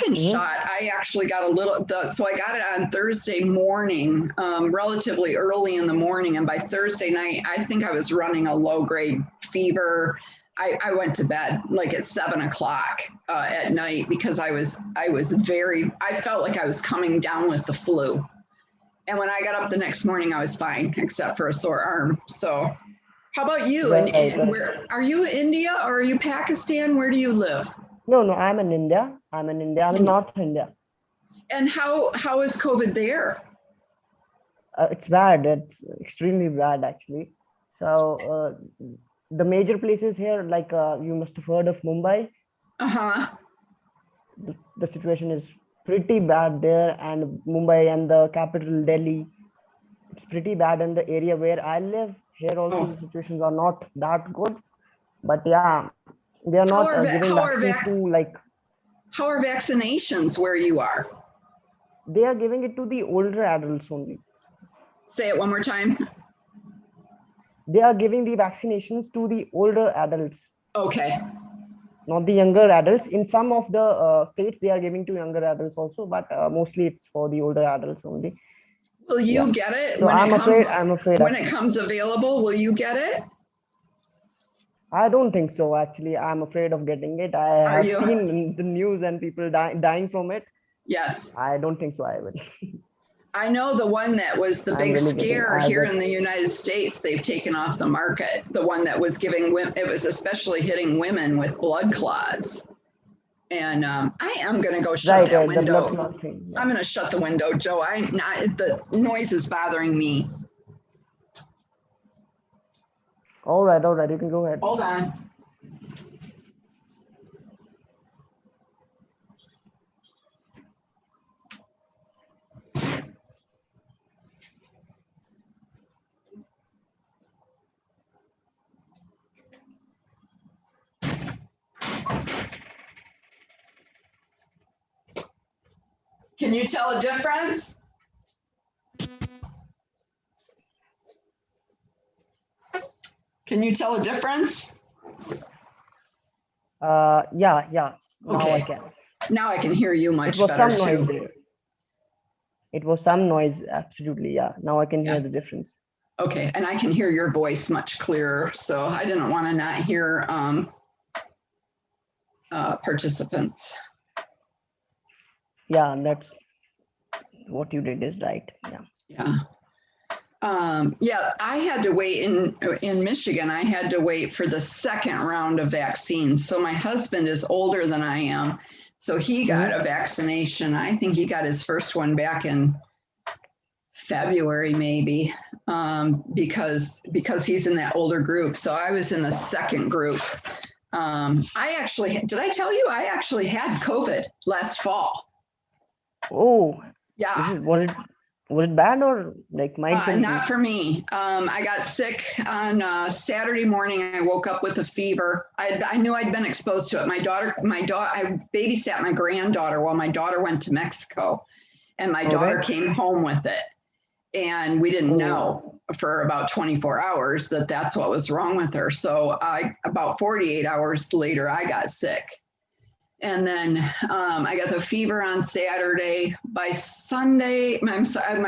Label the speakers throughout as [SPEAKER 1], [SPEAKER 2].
[SPEAKER 1] second shot, I actually got a little, so I got it on Thursday morning, relatively early in the morning. And by Thursday night, I think I was running a low grade fever. I went to bed like at 7 o'clock at night because I felt like I was coming down with the flu. And when I got up the next morning, I was fine, except for a sore arm. So how about you?
[SPEAKER 2] Right,
[SPEAKER 1] And where are you, India or are you Pakistan? Where do you live?
[SPEAKER 2] No, I'm in India. I'm in North India.
[SPEAKER 1] And how is COVID there?
[SPEAKER 2] It's bad. It's extremely bad, actually. So the major places here, like you must have heard of Mumbai. The situation is pretty bad there, and Mumbai and the capital Delhi, it's pretty bad. In the area where I live here also, the situations are not that good. But yeah, they are not giving vaccines to like.
[SPEAKER 1] How are vaccinations where you are?
[SPEAKER 2] They are giving it to the older adults only.
[SPEAKER 1] Say it one more time.
[SPEAKER 2] They are giving the vaccinations to the older adults.
[SPEAKER 1] Okay.
[SPEAKER 2] Not the younger adults. In some of the states, they are giving to younger adults also, but mostly it's for the older adults only.
[SPEAKER 1] Will you get it?
[SPEAKER 2] So I'm afraid.
[SPEAKER 1] When it comes available, will you get it?
[SPEAKER 2] I don't think so, actually. I'm afraid of getting it. I have seen in the news and people dying from it.
[SPEAKER 1] Yes.
[SPEAKER 2] I don't think so I will.
[SPEAKER 1] I know the one that was the big scare here in the United States, they've taken off the market. The one that was giving women, it was especially hitting women with blood clots. And I am going to go shut that window. I'm going to shut the window, Joe. The noise is bothering me.
[SPEAKER 2] All right. You can go ahead.
[SPEAKER 1] Hold on. Can you tell a difference? Can you tell a difference?
[SPEAKER 2] Yeah. Now
[SPEAKER 1] okay.
[SPEAKER 2] I can.
[SPEAKER 1] Now I can hear you much better.
[SPEAKER 2] It was some noise there. It was some noise, absolutely. Yeah. Now I can hear the difference.
[SPEAKER 1] Okay, and I can hear your voice much clearer. So I didn't want to not hear participants.
[SPEAKER 2] Yeah, that's what you did is right.
[SPEAKER 1] Yeah. Yeah, I had to wait in Michigan. I had to wait for the second round of vaccines. So my husband is older than I am. So he got a vaccination. I think he got his first one back in February, maybe, because he's in that older group. So I was in the second group. Did I tell you I actually had COVID last fall?
[SPEAKER 2] Oh,
[SPEAKER 1] yeah.
[SPEAKER 2] Was it bad or like mild?
[SPEAKER 1] Not for me. I got sick on Saturday morning. I woke up with a fever. I knew I'd been exposed to it. I babysat my granddaughter while my daughter went to Mexico, and my daughter came home with it. And we didn't know for about 24 hours that that's what was wrong with her. So about 48 hours later, I got sick. And then I got the fever on Saturday. By Sunday, my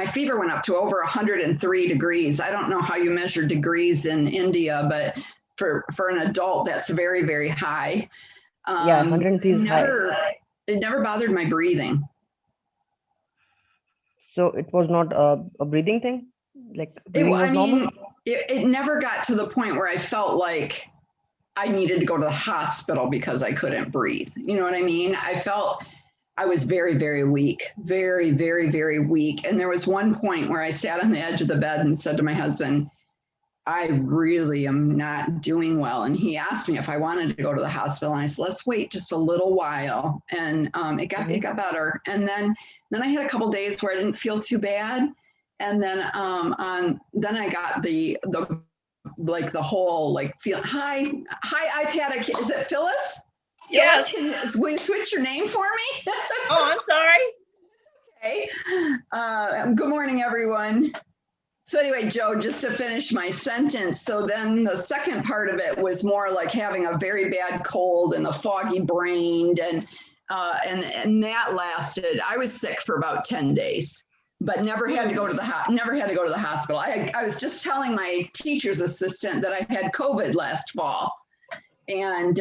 [SPEAKER 1] fever went up to over 103 degrees. I don't know how you measure degrees in India, but for an adult, that's very, very high.
[SPEAKER 2] 103 is high.
[SPEAKER 1] It never bothered my breathing.
[SPEAKER 2] So it was not a breathing thing? Like breathing was normal?
[SPEAKER 1] It never got to the point where I felt like I needed to go to the hospital because I couldn't breathe. You know what I mean? I felt I was very, very weak, very, very, very weak. And there was one point where I sat on the edge of the bed and said to my husband, I really am not doing well. And he asked me if I wanted to go to the hospital. And I said, let's wait just a little while. And it got better. And then I had a couple of days where I didn't feel too bad. And then then I got the whole feel. Hi iPad. Is it Phyllis?
[SPEAKER 3] Yes.
[SPEAKER 1] Will you switch your name for me?
[SPEAKER 3] Oh, I'm sorry.
[SPEAKER 1] Okay. Good morning, everyone. So anyway, Joe, just to finish my sentence. So then the second part of it was more like having a very bad cold and a foggy brain. And and that lasted, I was sick for about 10 days, but never had to go to the hospital. I was just telling my teacher's assistant that I had COVID last fall and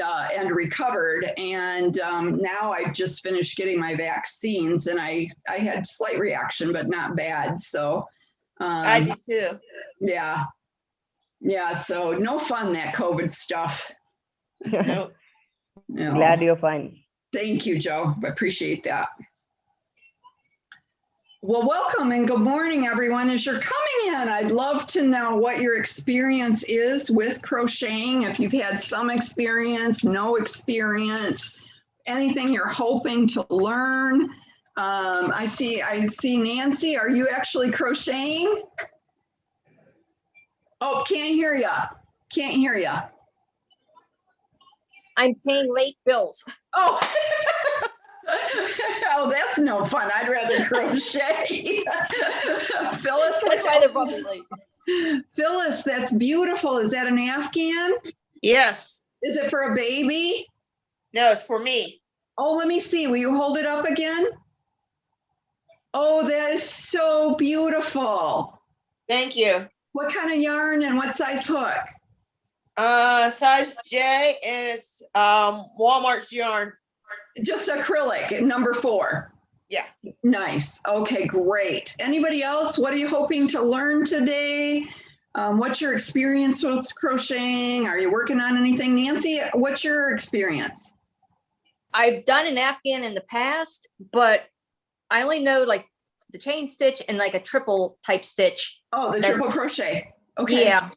[SPEAKER 1] recovered. And now I just finished getting my vaccines, and I had slight reaction, but not bad. So
[SPEAKER 3] I did too.
[SPEAKER 1] yeah. So no fun, that COVID stuff.
[SPEAKER 3] Nope.
[SPEAKER 1] No.
[SPEAKER 2] Glad you're fine.
[SPEAKER 1] Thank you, Joe. I appreciate that. Well, welcome and good morning, everyone. As you're coming in, I'd love to know what your experience is with crocheting. If you've had some experience, no experience, anything you're hoping to learn. I see Nancy. Are you actually crocheting? Oh, can't hear ya. Can't hear ya.
[SPEAKER 4] I'm paying late bills.
[SPEAKER 1] Oh. Oh, that's no fun. I'd rather crochet. Phyllis,
[SPEAKER 4] That's why they're probably late.
[SPEAKER 1] Phyllis, that's beautiful. Is that an Afghan?
[SPEAKER 3] Yes.
[SPEAKER 1] Is it for a baby?
[SPEAKER 3] No, it's for me.
[SPEAKER 1] Oh, let me see. Will you hold it up again? Oh, that is so beautiful.
[SPEAKER 3] Thank you.
[SPEAKER 1] What kind of yarn and what size hook?
[SPEAKER 3] Size J, and it's Walmart's yarn.
[SPEAKER 1] Just acrylic, number 4.
[SPEAKER 3] Yeah.
[SPEAKER 1] Nice. Okay, great. Anybody else? What are you hoping to learn today? What's your experience with crocheting? Are you working on anything? Nancy, what's your experience?
[SPEAKER 4] I've done an Afghan in the past, but I only know like the chain stitch and like a triple type stitch.
[SPEAKER 1] Oh, the triple crochet. Okay.
[SPEAKER 4] Yeah.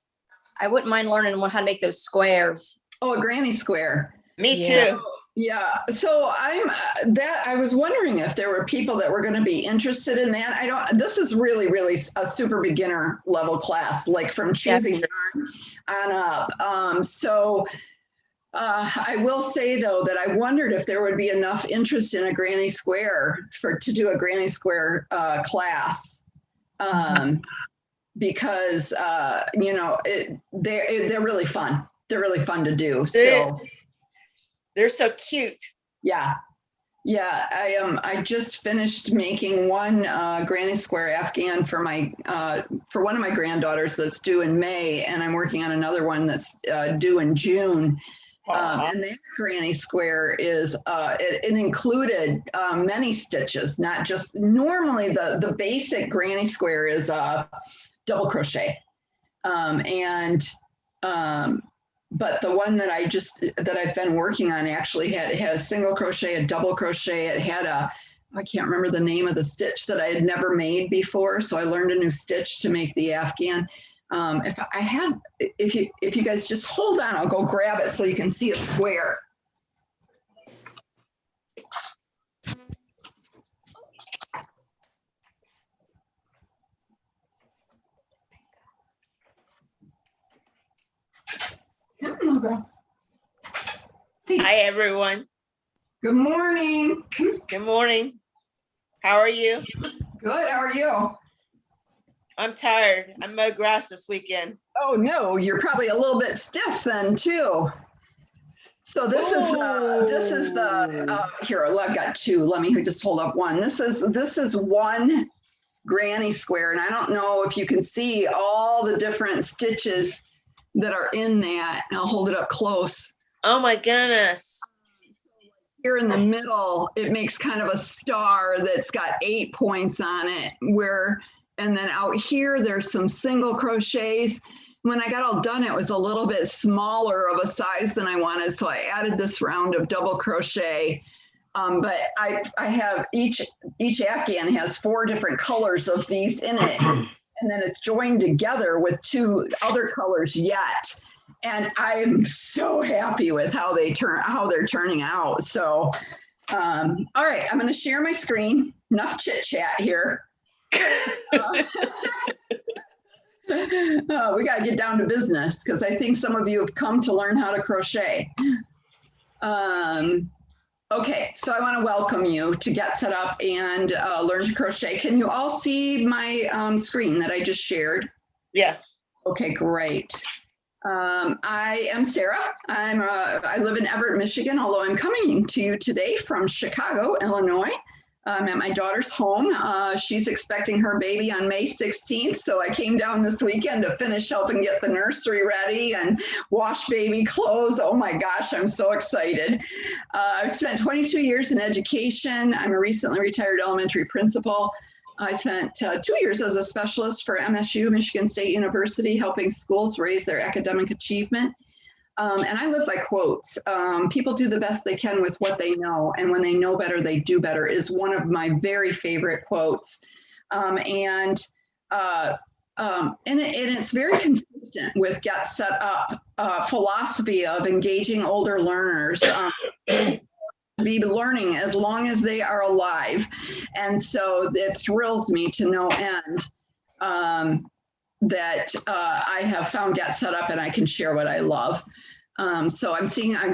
[SPEAKER 4] I wouldn't mind learning how to make those squares.
[SPEAKER 1] Oh, a granny square.
[SPEAKER 3] Me
[SPEAKER 4] Yeah.
[SPEAKER 3] too.
[SPEAKER 1] Yeah. So I was wondering if there were people that were going to be interested in that. This is really a super beginner level class, like from choosing yarn on up. I will say though that I wondered if there would be enough interest in a granny square to do a granny square class. Because you know, they're really fun. They're really fun to do. So
[SPEAKER 3] They're so cute.
[SPEAKER 1] yeah. I just finished making one granny square Afghan for one of my granddaughters that's due in May, and I'm working on another one that's due in June. And that granny square is it included many stitches, not just normally the basic granny square is double crochet, but the one that I've been working on actually had a single crochet, a double crochet. It had I can't remember the name of the stitch that I had never made before, so I learned a new stitch to make the Afghan. If you guys just hold on, I'll go grab it so you can see it square. See.
[SPEAKER 3] Hi, everyone.
[SPEAKER 1] Good morning.
[SPEAKER 3] Good morning. How are you?
[SPEAKER 1] Good. How are you?
[SPEAKER 3] I'm tired. I mowed grass this weekend.
[SPEAKER 1] Oh no, you're probably a little bit stiff then too. So this is the here. I've got two. Let me just hold up one. This is one granny square, and I don't know if you can see all the different stitches that are in that. I'll hold it up close.
[SPEAKER 3] Oh my goodness.
[SPEAKER 1] Here in the middle, it makes kind of a star that's got 8 points on it, and then out here, there's some single crochets. When I got all done, it was a little bit smaller of a size than I wanted, so I added this round of double crochet. But I have each Afghan has 4 different colors of these in it, and then it's joined together with 2 other colors yet. And I'm so happy with how they're turning out. So, all right, I'm going to share my screen. Enough chit chat here. We got to get down to business because I think some of you have come to learn how to crochet. Okay, so I want to welcome you to get set up and learn to crochet. Can you all see my screen that I just shared?
[SPEAKER 3] Yes.
[SPEAKER 1] Okay, great. I am Sarah. I live in Everett, Michigan, although I'm coming to you today from Chicago, Illinois. I'm at my daughter's home. She's expecting her baby on May 16th, so I came down this weekend to finish helping get the nursery ready and wash baby clothes. Oh my gosh, I'm so excited. I've spent 22 years in education. I'm a recently retired elementary principal. I spent 2 years as a specialist for MSU, Michigan State University, helping schools raise their academic achievement. And I live by quotes. People do the best they can with what they know, and when they know better, they do better is one of my very favorite quotes. And it's very consistent with Get Set Up philosophy of engaging older learners. Be learning as long as they are alive. And so it thrills me to no end that I have found Get Set Up and I can share what I love. So I'm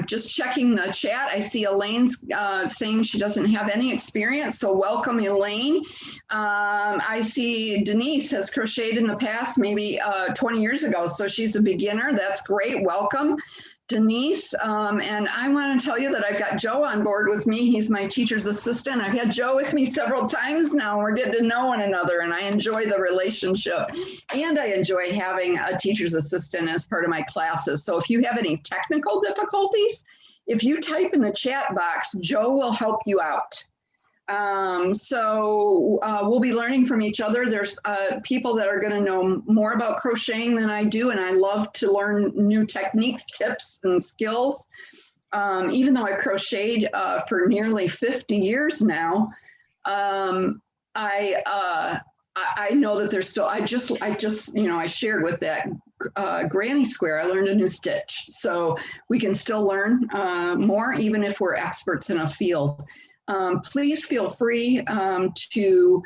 [SPEAKER 1] just checking the chat. I see Elaine's saying she doesn't have any experience. So welcome, Elaine. I see Denise has crocheted in the past, maybe 20 years ago. So she's a beginner. That's great. Welcome, Denise. And I want to tell you that I've got Joe on board with me. He's my teacher's assistant. I've had Joe with me several times now. We're getting to know one another and I enjoy the relationship. And I enjoy having a teacher's assistant as part of my classes. So if you have any technical difficulties, if you type in the chat box, Joe will help you out. We'll be learning from each other. There's people that are going to know more about crocheting than I do, and I love to learn new techniques, tips, and skills. Even though I've crocheted for nearly 50 years now, I know that there's still, I shared with that granny square, I learned a new stitch. So we can still learn more, even if we're experts in a field. Please feel free to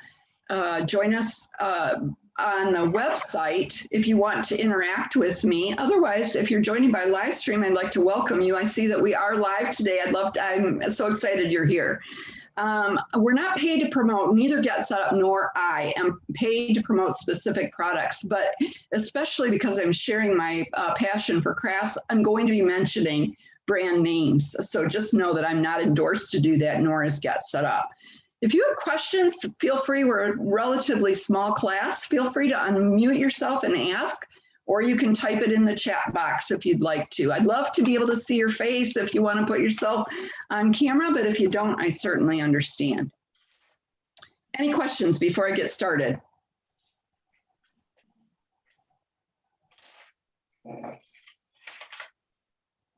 [SPEAKER 1] join us on the website if you want to interact with me. Otherwise, if you're joining by live stream, I'd like to welcome you. I see that we are live today. I'm so excited you're here. We're not paid to promote, neither Get Set Up nor I am paid to promote specific products, but especially because I'm sharing my passion for crafts, I'm going to be mentioning brand names. So just know that I'm not endorsed to do that, nor is Get Set Up. If you have questions, feel free. We're a relatively small class. Feel free to unmute yourself and ask, or you can type it in the chat box if you'd like to. I'd love to be able to see your face if you want to put yourself on camera, but if you don't, I certainly understand. Any questions before I get started?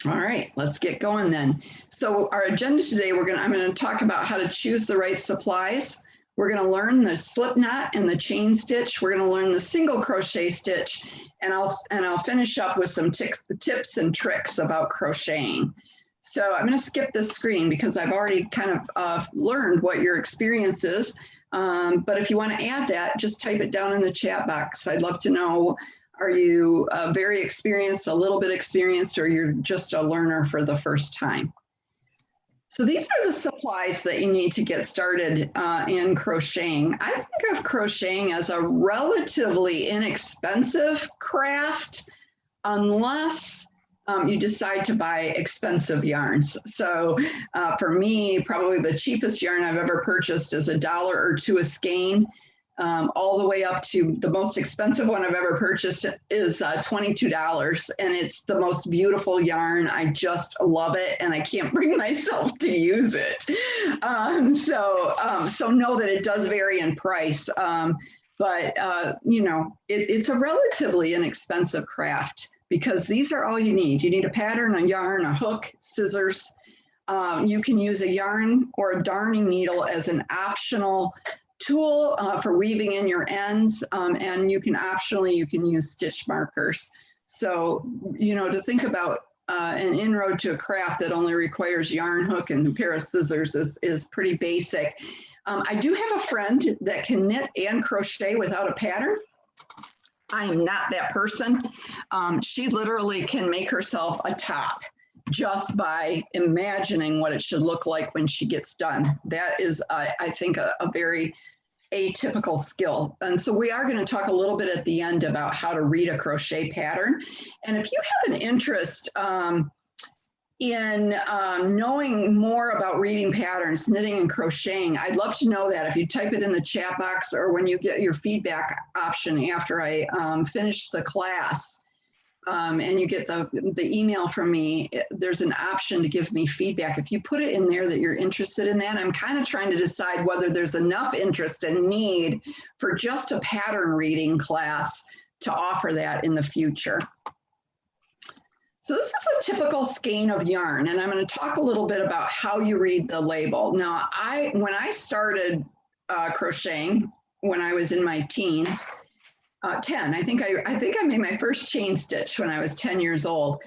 [SPEAKER 1] All right, let's get going then. So our agenda today, I'm going to talk about how to choose the right supplies. We're going to learn the slip knot and the chain stitch. We're going to learn the single crochet stitch, and I'll finish up with some tips and tricks about crocheting. So I'm going to skip this screen because I've already kind of learned what your experience is. But if you want to add that, just type it down in the chat box. I'd love to know, are you very experienced, a little bit experienced, or you're just a learner for the first time? So these are the supplies that you need to get started in crocheting. I think of crocheting as a relatively inexpensive craft unless you decide to buy expensive yarns. So for me, probably the cheapest yarn I've ever purchased is $1 or $2 a skein. All the way up to the most expensive one I've ever purchased is $22, and it's the most beautiful yarn. I just love it, and I can't bring myself to use it. So know that it does vary in price, but it's a relatively inexpensive craft because these are all you need. You need a pattern, a yarn, a hook, scissors. You can use a yarn or a darning needle as an optional tool for weaving in your ends, and you can use stitch markers. So, to think about an inroad to a craft that only requires yarn, hook, and a pair of scissors is pretty basic. I do have a friend that can knit and crochet without a pattern. I am not that person. She literally can make herself a top just by imagining what it should look like when she gets done. That is, I think, a very atypical skill. And so we are going to talk a little bit at the end about how to read a crochet pattern. And if you have an interest in knowing more about reading patterns, knitting and crocheting, I'd love to know that. If you type it in the chat box or when you get your feedback option after I finish the class, and you get the email from me, there's an option to give me feedback. If you put it in there that you're interested in that, I'm kind of trying to decide whether there's enough interest and need for just a pattern reading class to offer that in the future. So this is a typical skein of yarn, and I'm going to talk a little bit about how you read the label. Now, when I started crocheting when I was in my teens, 10. I think I made my first chain stitch when I was 10 years old.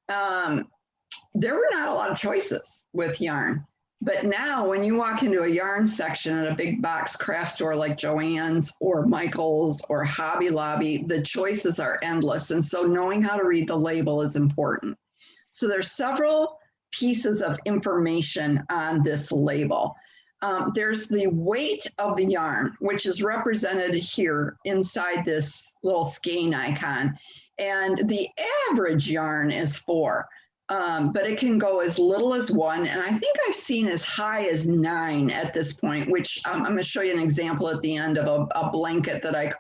[SPEAKER 1] There were not a lot of choices with yarn. But now when you walk into a yarn section at a big box craft store like Joann's or Michael's or Hobby Lobby, the choices are endless. And so knowing how to read the label is important. So there's several pieces of information on this label. There's the weight of the yarn, which is represented here inside this little skein icon. And the average yarn is 4, but it can go as little as 1. And I think I've seen as high as 9 at this point, which I'm going to show you an example at the end of a blanket that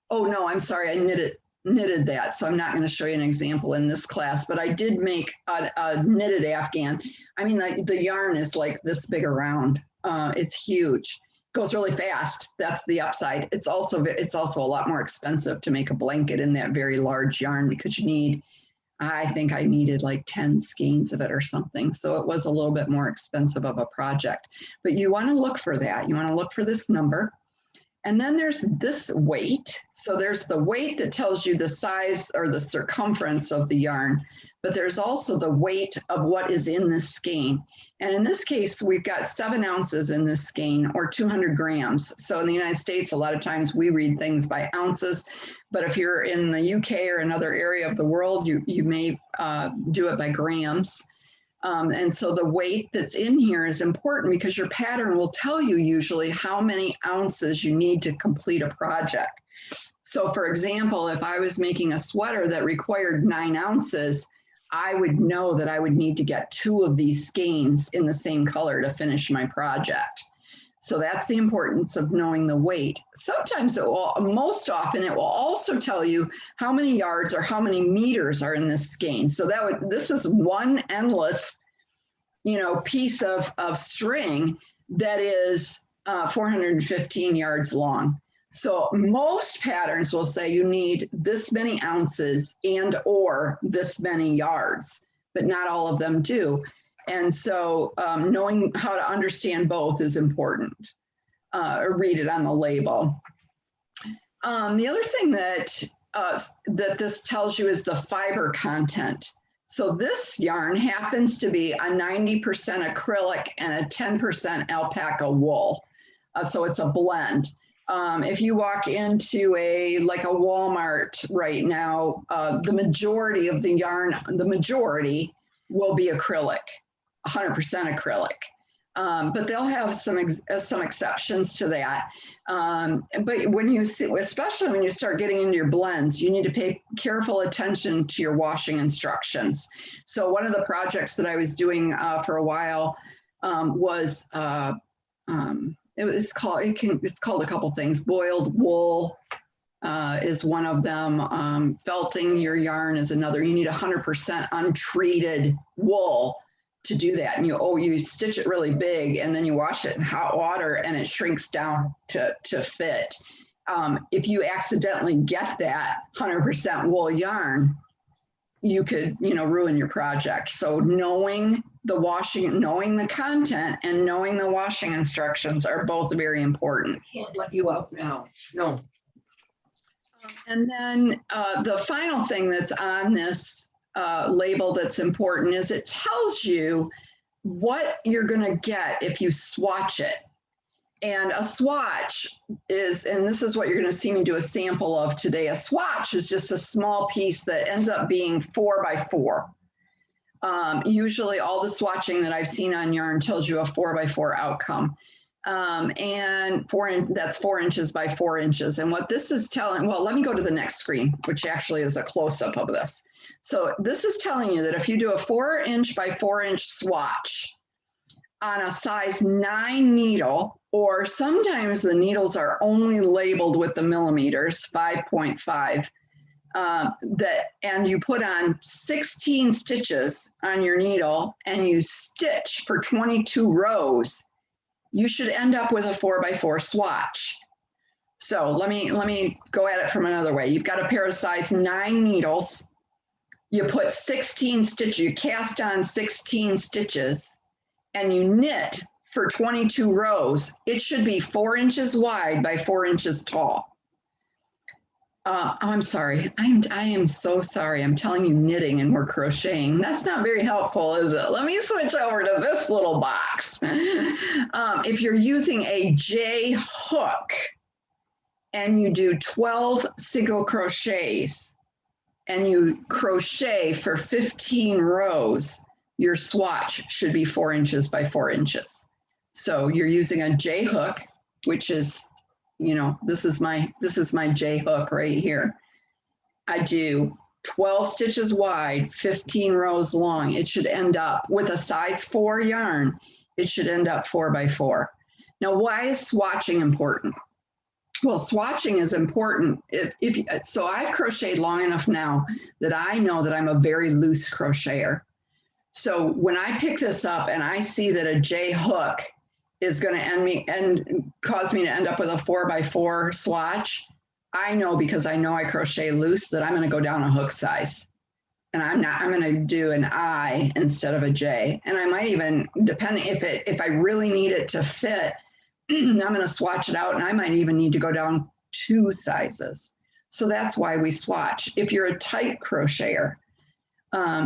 [SPEAKER 1] oh no, I'm sorry, I knitted that. So I'm not going to show you an example in this class, but I did make a knitted Afghan. I mean, the yarn is like this big around. It's huge. Goes really fast. That's the upside. It's also a lot more expensive to make a blanket in that very large yarn because you need, I think I needed like 10 skeins of it or something. So it was a little bit more expensive of a project. But you want to look for that. You want to look for this number. And then there's this weight. So there's the weight that tells you the size or the circumference of the yarn, but there's also the weight of what is in this skein. And in this case, we've got 7 ounces in this skein or 200 grams. So in the United States, a lot of times we read things by ounces, but if you're in the UK or another area of the world, you may do it by grams. And so the weight that's in here is important because your pattern will tell you usually how many ounces you need to complete a project. So for example, if I was making a sweater that required 9 ounces, I would know that I would need to get 2 of these skeins in the same color to finish my project. So that's the importance of knowing the weight. Sometimes most often it will also tell you how many yards or how many meters are in this skein. So this is one endless, piece of string that is 415 yards long. So most patterns will say you need this many ounces and or this many yards, but not all of them do. And so knowing how to understand both is important. Read it on the label. The other thing that this tells you is the fiber content. So this yarn happens to be a 90% acrylic and a 10% alpaca wool. So it's a blend. If you walk into a Walmart right now, the majority of the yarn, will be acrylic, 100% acrylic. But they'll have some exceptions to that. But when you see, especially when you start getting into your blends, you need to pay careful attention to your washing instructions. So one of the projects that I was doing for a while was it's called a couple things. Boiled wool is one of them. Felting your yarn is another. You need 100% untreated wool to do that. And you stitch it really big and then you wash it in hot water and it shrinks down to fit. If you accidentally get that 100% wool yarn, you could, ruin your project. So knowing the washing, knowing the content and knowing the washing instructions are both very important.
[SPEAKER 5] Can't let you out now. No.
[SPEAKER 1] And then the final thing that's on this label that's important is it tells you what you're going to get if you swatch it. And a swatch is, and this is what you're going to see me do a sample of today. A swatch is just a small piece that ends up being 4 by 4. Usually all the swatching that I've seen on yarn tells you a 4 by 4 outcome. And that's 4 inches by 4 inches. And what this is telling, well, let me go to the next screen, which actually is a close-up of this. So this is telling you that if you do a 4 inch by 4 inch swatch on a size 9 needle, or sometimes the needles are only labeled with the millimeters, 5.5, and you put on 16 stitches on your needle and you stitch for 22 rows, you should end up with a 4x4 swatch. So let me go at it from another way. You've got a pair of size 9 needles. You put 16 stitches, you cast on 16 stitches, and you knit for 22 rows. It should be 4 inches wide by 4 inches tall. I'm sorry. I am so sorry. I'm telling you knitting and we're crocheting. That's not very helpful, is it? Let me switch over to this little box. If you're using a J hook and you do 12 single crochets and you crochet for 15 rows, your swatch should be 4 inches by 4 inches. So you're using a J hook, which is, you know, this is my J hook right here. I do 12 stitches wide, 15 rows long. It should end up with a size 4 yarn. It should end up 4x4. Now, why is swatching important? Well, swatching is important. So I've crocheted long enough now that I know that I'm a very loose crocheter. So when I pick this up and I see that a J hook is going to cause me to end up with a 4x4 swatch, I know, because I know I crochet loose, that I'm going to go down a hook size. And I'm going to do an I instead of a J. And I might even, depending if I really need it to fit, I'm going to swatch it out, and I might even need to go down 2 sizes. So that's why we swatch. If you're a tight crocheter,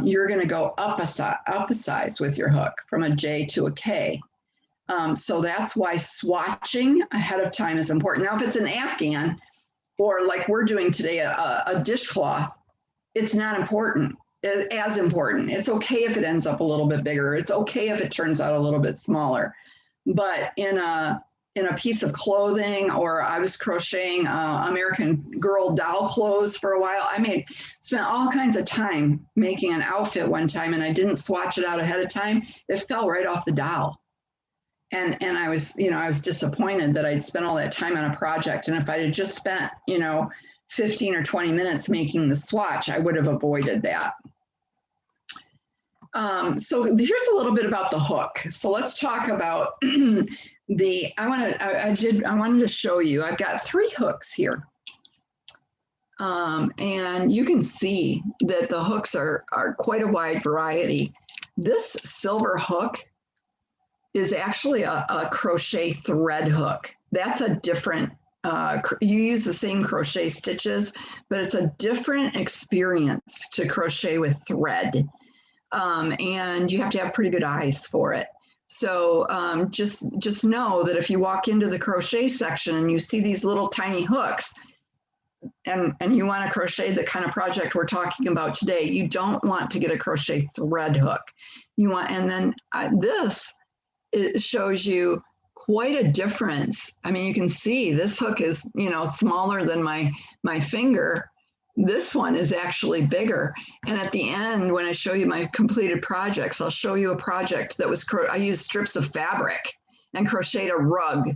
[SPEAKER 1] you're going to go up a size with your hook from a J to a K. So that's why swatching ahead of time is important. Now, if it's an Afghan, or like we're doing today, a dishcloth, it's not important, as important. It's okay if it ends up a little bit bigger. It's okay if it turns out a little bit smaller. But in a piece of clothing, or I was crocheting American Girl doll clothes for a while. Spent all kinds of time making an outfit one time, and I didn't swatch it out ahead of time. It fell right off the dowel. And I was disappointed that I'd spent all that time on a project. And if I had just spent, 15 or 20 minutes making the swatch, I would have avoided that. So here's a little bit about the hook. So let's talk about I wanted to show you, I've got 3 hooks here. And you can see that the hooks are quite a wide variety. This silver hook is actually a crochet thread hook. That's a different, you use the same crochet stitches, but it's a different experience to crochet with thread. And you have to have pretty good eyes for it. So just know that if you walk into the crochet section and you see these little tiny hooks, and you want to crochet the kind of project we're talking about today, you don't want to get a crochet thread hook. You want, and then this, it shows you quite a difference. I mean, you can see this hook is, smaller than my finger. This one is actually bigger. And at the end, when I show you my completed projects, I'll show you a project that was, I used strips of fabric and crocheted a rug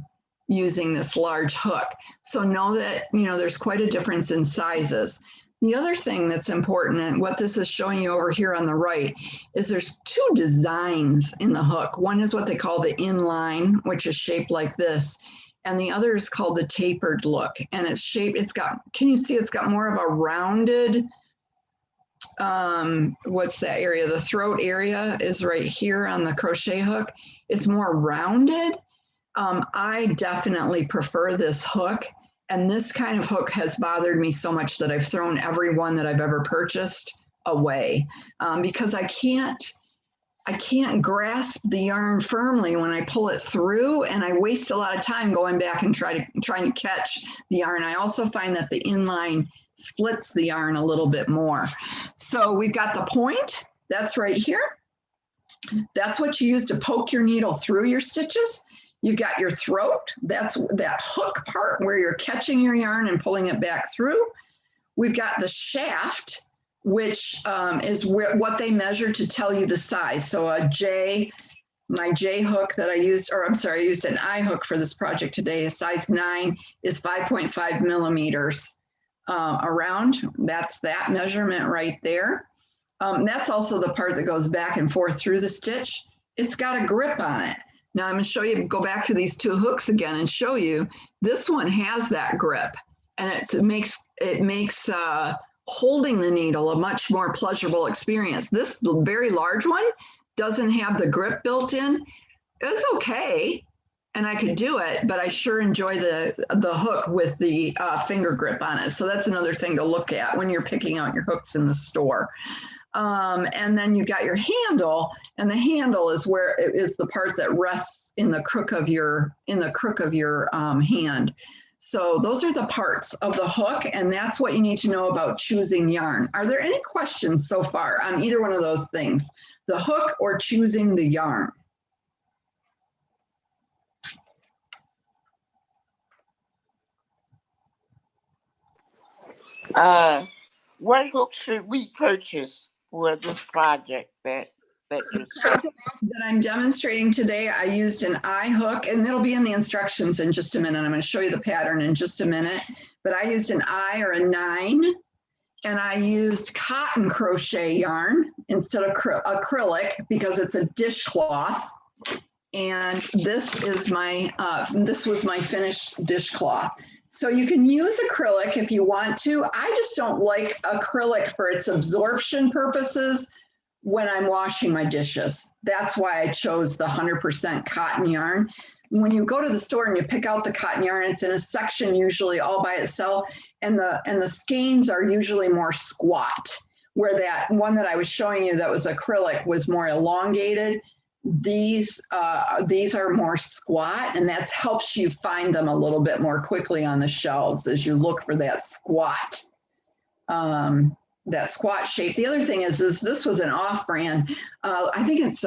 [SPEAKER 1] using this large hook. So know that, there's quite a difference in sizes. The other thing that's important, and what this is showing you over here on the right, is there's 2 designs in the hook. One is what they call the inline, which is shaped like this. And the other is called the tapered look. And it's shaped, can you see it's got more of a rounded, what's that area? The throat area is right here on the crochet hook. It's more rounded. I definitely prefer this hook. And this kind of hook has bothered me so much that I've thrown every one that I've ever purchased away, because I can't grasp the yarn firmly when I pull it through, and I waste a lot of time going back and trying to catch the yarn. I also find that the inline splits the yarn a little bit more. So we've got the point, that's right here. That's what you use to poke your needle through your stitches. You got your throat, that's that hook part where you're catching your yarn and pulling it back through. We've got the shaft, which is what they measure to tell you the size. So my J hook that I used, or I'm sorry, I used an I hook for this project today, a size 9 is 5.5 millimeters around. That's that measurement right there. That's also the part that goes back and forth through the stitch. It's got a grip on it. Now I'm going to show you, go back to these 2 hooks again and show you, this one has that grip, and it makes holding the needle a much more pleasurable experience. This very large one doesn't have the grip built in. It's okay, and I could do it, but I sure enjoy the hook with the finger grip on it. So that's another thing to look at when you're picking out your hooks in the store. And then you've got your handle, and the handle is where it is the part that rests in the crook of your hand. So those are the parts of the hook, and that's what you need to know about choosing yarn. Are there any questions so far on either one of those things, the hook or choosing the yarn?
[SPEAKER 6] What hook should we purchase for this project that you're
[SPEAKER 1] That I'm demonstrating today, I used an I hook, and it'll be in the instructions in just a minute. I'm going to show you the pattern in just a minute, but I used an I or a 9, and I used cotton crochet yarn instead of acrylic because it's a dishcloth. And this is my this was my finished dishcloth. So you can use acrylic if you want to. I just don't like acrylic for its absorption purposes when I'm washing my dishes. That's why I chose the 100% cotton yarn. When you go to the store and you pick out the cotton yarn, it's in a section usually all by itself, and the skeins are usually more squat, where that one that I was showing you that was acrylic was more elongated. These are more squat, and that helps you find them a little bit more quickly on the shelves as you look for that squat shape. The other thing is this was an off-brand. I think it's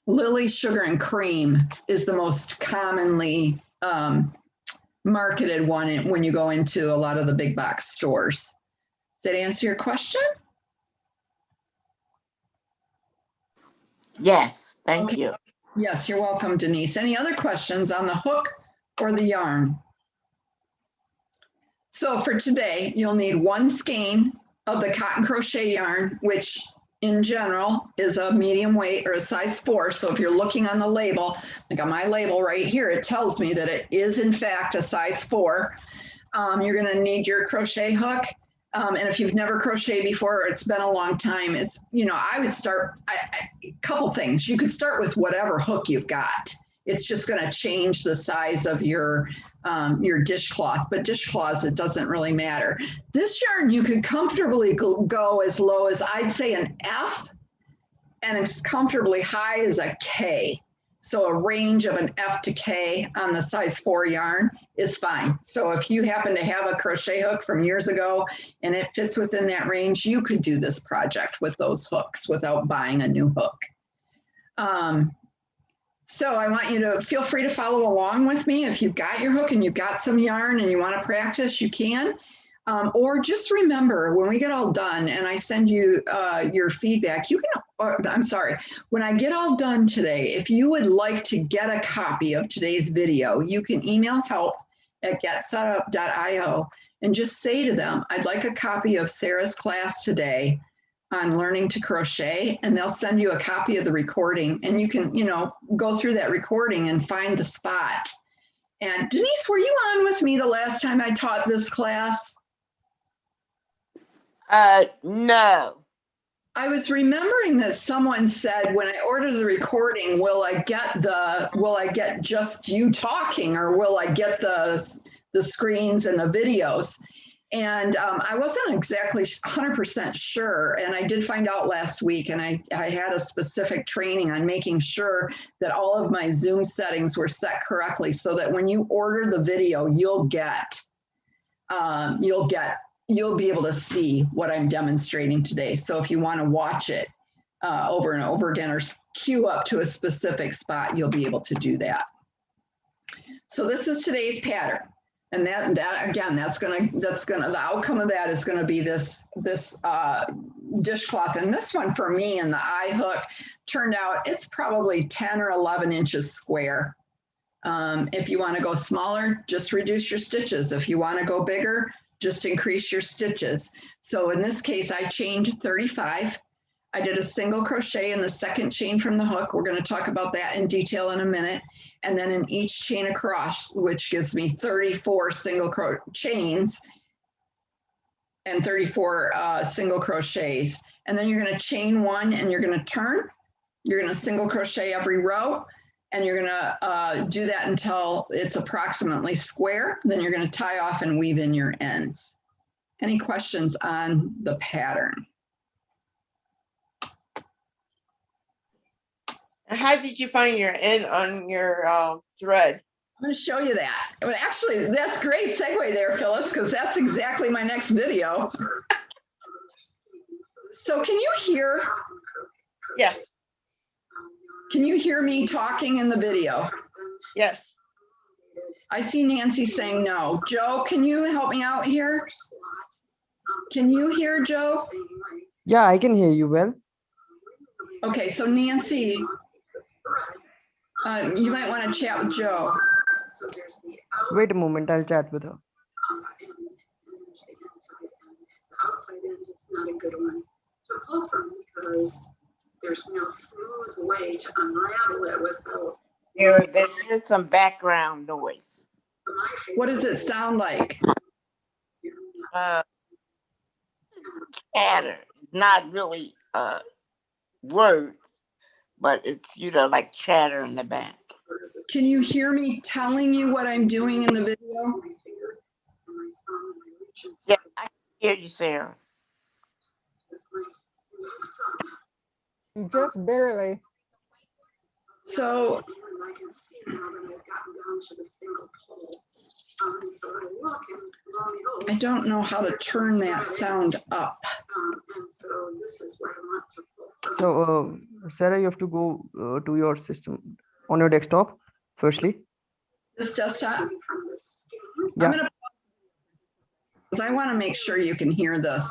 [SPEAKER 1] Lily Sugar and Cream is the most commonly marketed one when you go into a lot of the big box stores. Does that answer your question?
[SPEAKER 6] Yes, thank you.
[SPEAKER 1] Yes, you're welcome, Denise. Any other questions on the hook or the yarn? So for today, you'll need 1 skein of the cotton crochet yarn, which in general is a medium weight or a size 4. So if you're looking on the label, like on my label right here, it tells me that it is in fact a size 4. You're going to need your crochet hook. And if you've never crocheted before, or it's been a long time, it's, I would start, a couple things. You could start with whatever hook you've got. It's just going to change the size of your dishcloth, but dishcloths, it doesn't really matter. This yarn, you could comfortably go as low as, I'd say, an F, and it's comfortably high as a K. So a range of an F to K on the size 4 yarn is fine. So if you happen to have a crochet hook from years ago and it fits within that range, you could do this project with those hooks without buying a new hook. So I want you to feel free to follow along with me. If you've got your hook and you've got some yarn and you want to practice, you can. Or just remember, when we get all done and I send you your feedback, you can, when I get all done today, if you would like to get a copy of today's video, you can email help@getsetup.io and just say to them, I'd like a copy of Sarah's class today on learning to crochet, and they'll send you a copy of the recording, and you can, go through that recording and find the spot. And Denise, were you on with me the last time I taught this class?
[SPEAKER 6] No.
[SPEAKER 1] I was remembering that someone said, when I order the recording, will I get just you talking, or will I get the screens and the videos? And I wasn't exactly 100% sure. And I did find out last week, and I had a specific training on making sure that all of my Zoom settings were set correctly, so that when you order the video, you'll be able to see what I'm demonstrating today. So if you want to watch it, over and over again or queue up to a specific spot, you'll be able to do that. So this is today's pattern. And that again, the outcome of that is gonna be this dishcloth. And this one for me and the eye hook turned out, it's probably 10 or 11 inches square. If you wanna go smaller, just reduce your stitches. If you wanna go bigger, just increase your stitches. So in this case, I chained 35. I did a single crochet in the second chain from the hook. We're going to talk about that in detail in a minute. And then in each chain across, which gives me 34 single chains and 34 single crochets. And then you're going to chain one and you're going to turn. You're going to single crochet every row. And you're going to do that until it's approximately square. Then you're going to tie off and weave in your ends. Any questions on the pattern?
[SPEAKER 3] How did you find your end on your thread?
[SPEAKER 1] I'm going to show you that. Well, actually, that's great segue there, Phyllis, because that's exactly my next video. So can you hear?
[SPEAKER 3] Yes.
[SPEAKER 1] Can you hear me talking in the video?
[SPEAKER 3] Yes.
[SPEAKER 1] I see Nancy saying no. Joe, can you help me out here? Can you hear Joe?
[SPEAKER 2] Yeah, I can hear you well.
[SPEAKER 1] Okay, so Nancy, you might want to chat with Joe.
[SPEAKER 2] Wait a moment, I'll chat with her.
[SPEAKER 7] Outside end is not a good one to pull from because there's no smooth way to unravel it without.
[SPEAKER 6] There is some background noise.
[SPEAKER 1] What does it sound like?
[SPEAKER 6] Chatter. Not really words, but it's, like chatter in the back.
[SPEAKER 1] Can you hear me telling you what I'm doing in the video?
[SPEAKER 6] Yeah, I can hear you, Sarah.
[SPEAKER 2] Just barely.
[SPEAKER 1] So
[SPEAKER 7] I can see now that I've gotten down to the single pole. So I look and lo and behold,
[SPEAKER 1] I don't know how to turn that sound up.
[SPEAKER 7] and so this is where I want to pull from.
[SPEAKER 2] So, Sarah, you have to go to your system on your desktop, firstly.
[SPEAKER 1] This desktop?
[SPEAKER 7] From the skin.
[SPEAKER 2] Yeah.
[SPEAKER 1] I'm gonna, because I want to make sure you can hear this.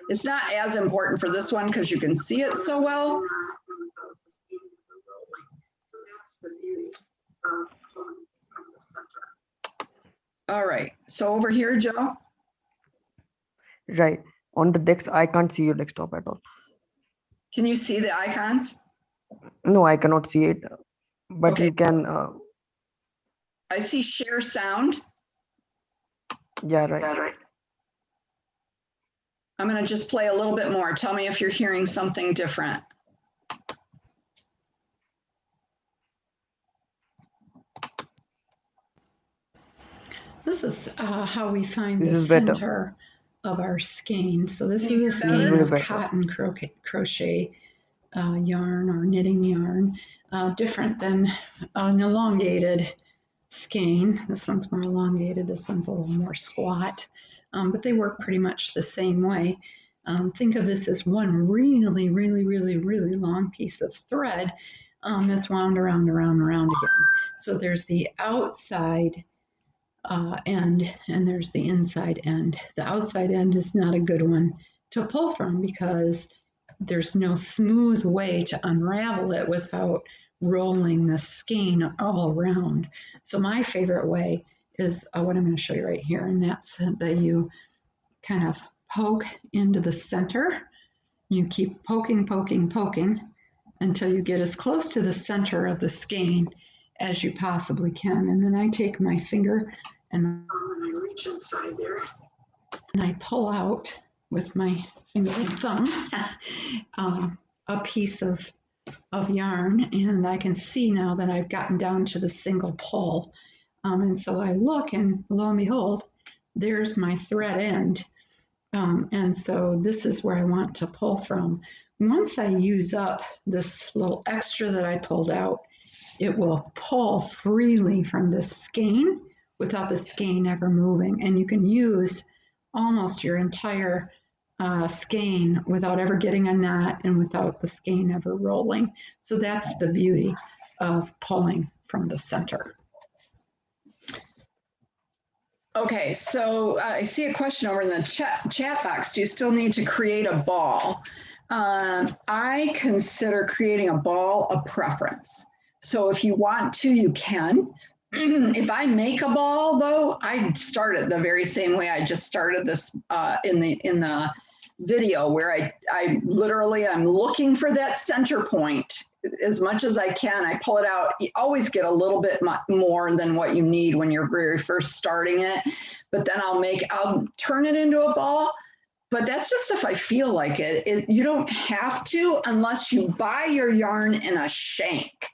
[SPEAKER 1] It's not as important for this one because you can see it so well.
[SPEAKER 7] So that's the beauty of pulling from the center.
[SPEAKER 1] All right, so over here, Joe.
[SPEAKER 2] Right. On the desk, I can't see your desktop at all.
[SPEAKER 1] Can you see the icons?
[SPEAKER 2] No, I cannot see it. But
[SPEAKER 1] Okay.
[SPEAKER 2] you can.
[SPEAKER 1] I see share sound.
[SPEAKER 2] Yeah, right.
[SPEAKER 1] I'm going to just play a little bit more. Tell me if you're hearing something different.
[SPEAKER 8] This is how we find
[SPEAKER 2] This
[SPEAKER 8] the
[SPEAKER 2] is better.
[SPEAKER 8] center of our skein. So this
[SPEAKER 1] Can you
[SPEAKER 8] is a
[SPEAKER 1] hear
[SPEAKER 8] skein
[SPEAKER 1] better?
[SPEAKER 8] of
[SPEAKER 2] Better.
[SPEAKER 8] cotton crochet yarn or knitting yarn, different than an elongated skein. This one's more elongated, this one's a little more squat, but they work pretty much the same way. Think of this as one really, really, really, really long piece of thread that's wound around again. So there's the outside end and there's the inside end. The outside end is not a good one to pull from because there's no smooth way to unravel it without rolling the skein all around. So my favorite way is what I'm going to show you right here, and that's that you kind of poke into the center. You keep poking until you get as close to the center of the skein as you possibly can. And then I take my finger and
[SPEAKER 7] I reach inside there.
[SPEAKER 8] and I pull out with my finger and thumb a piece of yarn, and I can see now that I've gotten down to the single pull. And so I look, and lo and behold, there's my thread end. And so this is where I want to pull from. Once I use up this little extra that I pulled out, it will pull freely from the skein without the skein ever moving. And you can use almost your entire skein without ever getting a knot and without the skein ever rolling. So that's the beauty of pulling from the center.
[SPEAKER 1] Okay, so I see a question over in the chat box. Do you still need to create a ball? I consider creating a ball a preference. So if you want to, you can. If I make a ball, though, I start it the very same way I just started this in the video, where I literally, I'm looking for that center point as much as I can. I pull it out. You always get a little bit more than what you need when you're very first starting it, but then I'll turn it into a ball. But that's just if I feel like it. You don't have to unless you buy your yarn in a shank.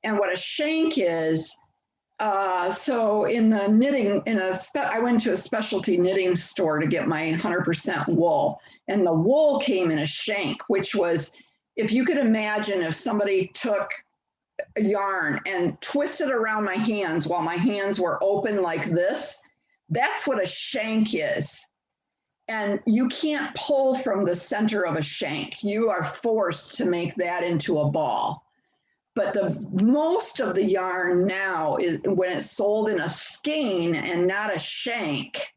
[SPEAKER 1] And what a shank is, so in the knitting, I went to a specialty knitting store to get my 100% wool, and the wool came in a shank, which was, if you could imagine if somebody took a yarn and twisted around my hands while my hands were open like this, that's what a shank is. And you can't pull from the center of a shank. You are forced to make that into a ball. But the most of the yarn now is when it's sold in a skein and not a shank,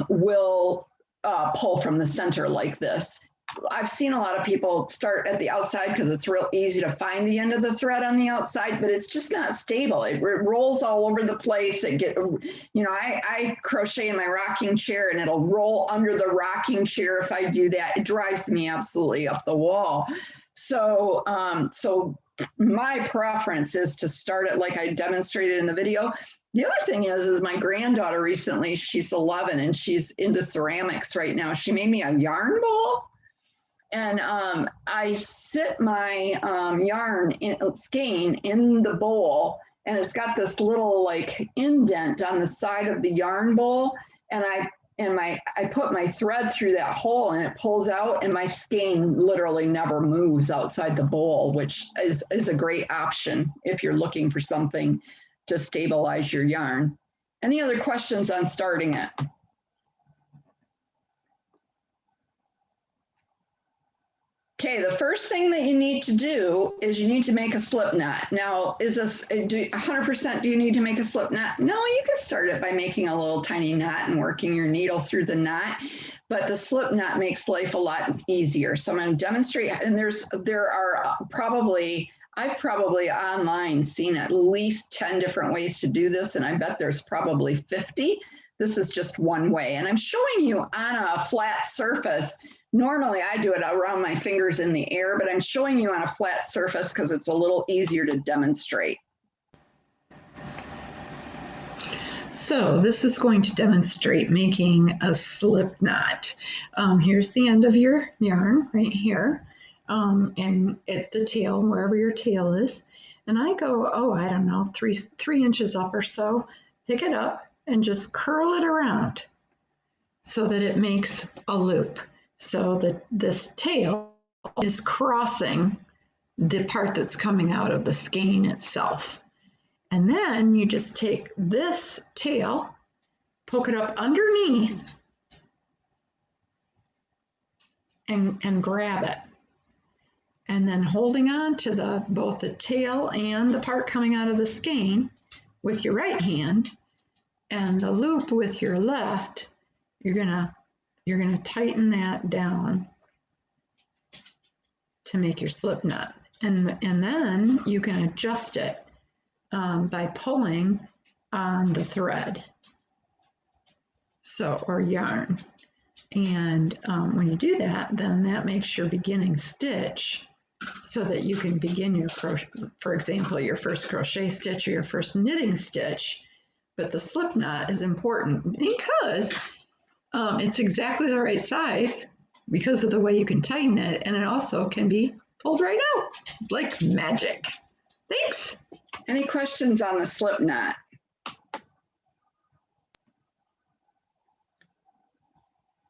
[SPEAKER 1] will pull from the center like this. I've seen a lot of people start at the outside because it's real easy to find the end of the thread on the outside, but it's just not stable. It rolls all over the place. I crochet in my rocking chair and it'll roll under the rocking chair if I do that. It drives me absolutely up the wall. So my preference is to start it like I demonstrated in the video. The other thing is my granddaughter recently, she's 11 and she's into ceramics right now. She made me a yarn bowl. And I sit my yarn skein in the bowl, and it's got this little like indent on the side of the yarn bowl, and I put my thread through that hole, and it pulls out, and my skein literally never moves outside the bowl, which is a great option if you're looking for something to stabilize your yarn. Any other questions on starting it? Okay, the first thing that you need to do is you need to make a slip knot. Now, is this 100% do you need to make a slip knot? No, you can start it by making a little tiny knot and working your needle through the knot, but the slip knot makes life a lot easier. So I'm going to demonstrate, and I've probably online seen at least 10 different ways to do this, and I bet there's probably 50. This is just one way, and I'm showing you on a flat surface. Normally I do it around my fingers in the air, but I'm showing you on a flat surface because it's a little easier to demonstrate.
[SPEAKER 8] So this is going to demonstrate making a slip knot. Here's the end of your yarn right here, and at the tail, wherever your tail is. And I go, I don't know, three inches up or so, pick it up and just curl it around so that it makes a loop. So that this tail is crossing the part that's coming out of the skein itself. And then you just take this tail, poke it up underneath, and grab it. And then holding on to both the tail and the part coming out of the skein with your right hand and the loop with your left, you're gonna tighten that down to make your slip knot. And then you can adjust it by pulling on the thread, or yarn. And when you do that, then that makes your beginning stitch so that you can begin your crochet, for example, your first crochet stitch or your first knitting stitch. But the slip knot is important because it's exactly the right size because of the way you can tighten it, and it also can be pulled right out like magic. Thanks.
[SPEAKER 1] Any questions on the slip knot?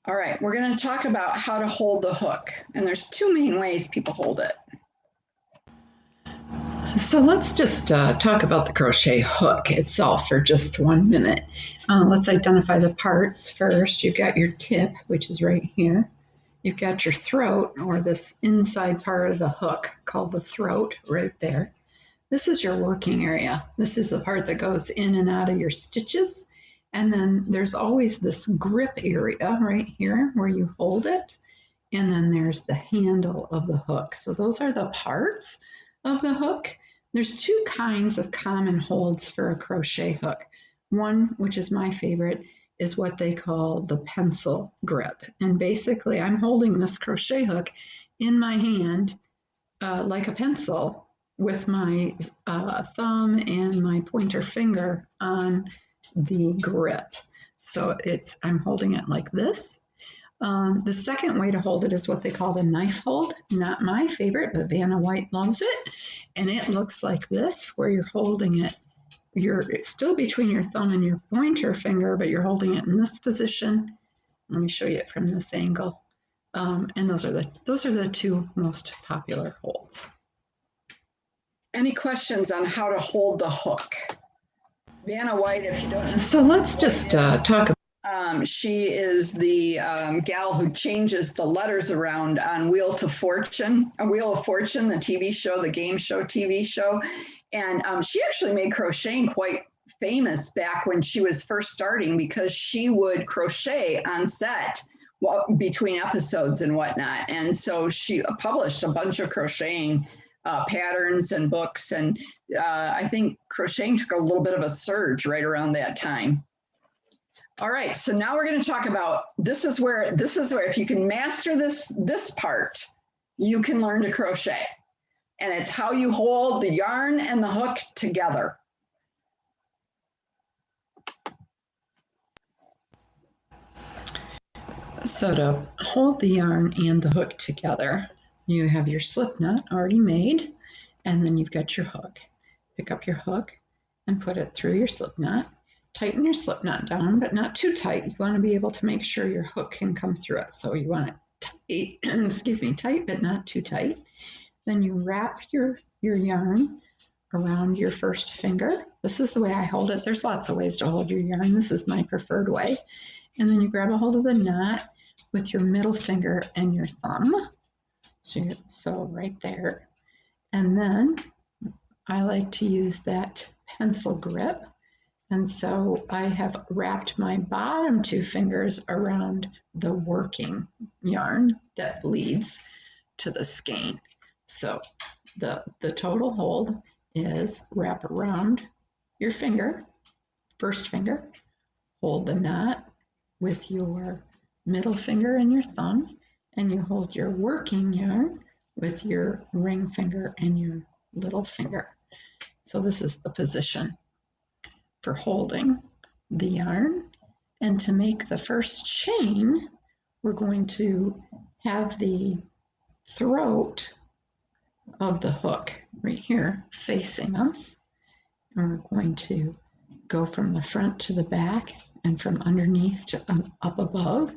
[SPEAKER 1] All right, we're going to talk about how to hold the hook, and there's two main ways people hold it.
[SPEAKER 8] So let's just talk about the crochet hook itself for just 1 minute. Let's identify the parts first. You've got your tip, which is right here. You've got your throat, or this inside part of the hook called the throat, right there. This is your working area. This is the part that goes in and out of your stitches. And then there's always this grip area right here where you hold it. And then there's the handle of the hook. So those are the parts of the hook. There's two kinds of common holds for a crochet hook. One, which is my favorite, is what they call the pencil grip. And basically I'm holding this crochet hook in my hand like a pencil with my thumb and my pointer finger on the grip. So I'm holding it like this. The second way to hold it is what they call the knife hold. Not my favorite, but Vanna White loves it. And it looks like this, where you're holding it. It's still between your thumb and your pointer finger, but you're holding it in this position. Let me show you it from this angle. And those are the two most popular holds.
[SPEAKER 1] Any questions on how to hold the hook? Vanna White, if you don't know.
[SPEAKER 8] So let's just talk.
[SPEAKER 1] She is the gal who changes the letters around on Wheel of Fortune, the TV show, the game show, TV show. And she actually made crocheting quite famous back when she was first starting, because she would crochet on set between episodes and whatnot. And so she published a bunch of crocheting patterns and books. And I think crocheting took a little bit of a surge right around that time. All right, so now we're going to talk about, this is where if you can master this part, you can learn to crochet. And it's how you hold the yarn and the hook together.
[SPEAKER 8] So to hold the yarn and the hook together, you have your slip knot already made, and then you've got your hook. Pick up your hook and put it through your slip knot. Tighten your slip knot down, but not too tight. You want to be able to make sure your hook can come through it. So you want it tight, tight, but not too tight. Then you wrap your yarn around your first finger. This is the way I hold it. There's lots of ways to hold your yarn. This is my preferred way. And then you grab a hold of the knot with your middle finger and your thumb. So right there. And then I like to use that pencil grip. And so I have wrapped my bottom two fingers around the working yarn that leads to the skein. So the total hold is wrap around your finger, first finger, hold the knot with your middle finger and your thumb, and you hold your working yarn with your ring finger and your little finger. So this is the position for holding the yarn. And to make the first chain, we're going to have the throat of the hook right here facing us. And we're going to go from the front to the back and from underneath to up above,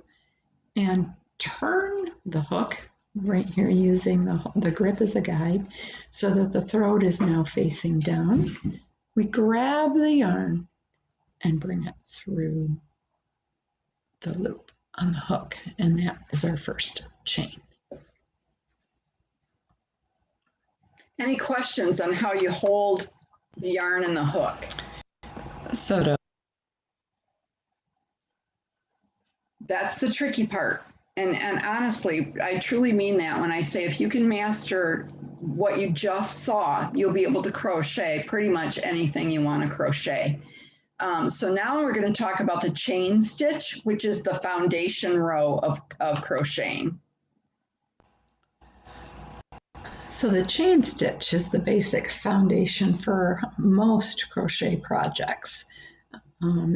[SPEAKER 8] and turn the hook right here using the grip as a guide so that the throat is now facing down. We grab the yarn and bring it through the loop on the hook, and that is our first chain.
[SPEAKER 1] Any questions on how you hold the yarn and the hook?
[SPEAKER 8] So
[SPEAKER 1] that's the tricky part. And honestly, I truly mean that when I say if you can master what you just saw, you'll be able to crochet pretty much anything you want to crochet. So now we're going to talk about the chain stitch, which is the foundation row of crocheting.
[SPEAKER 8] So the chain stitch is the basic foundation for most crochet projects.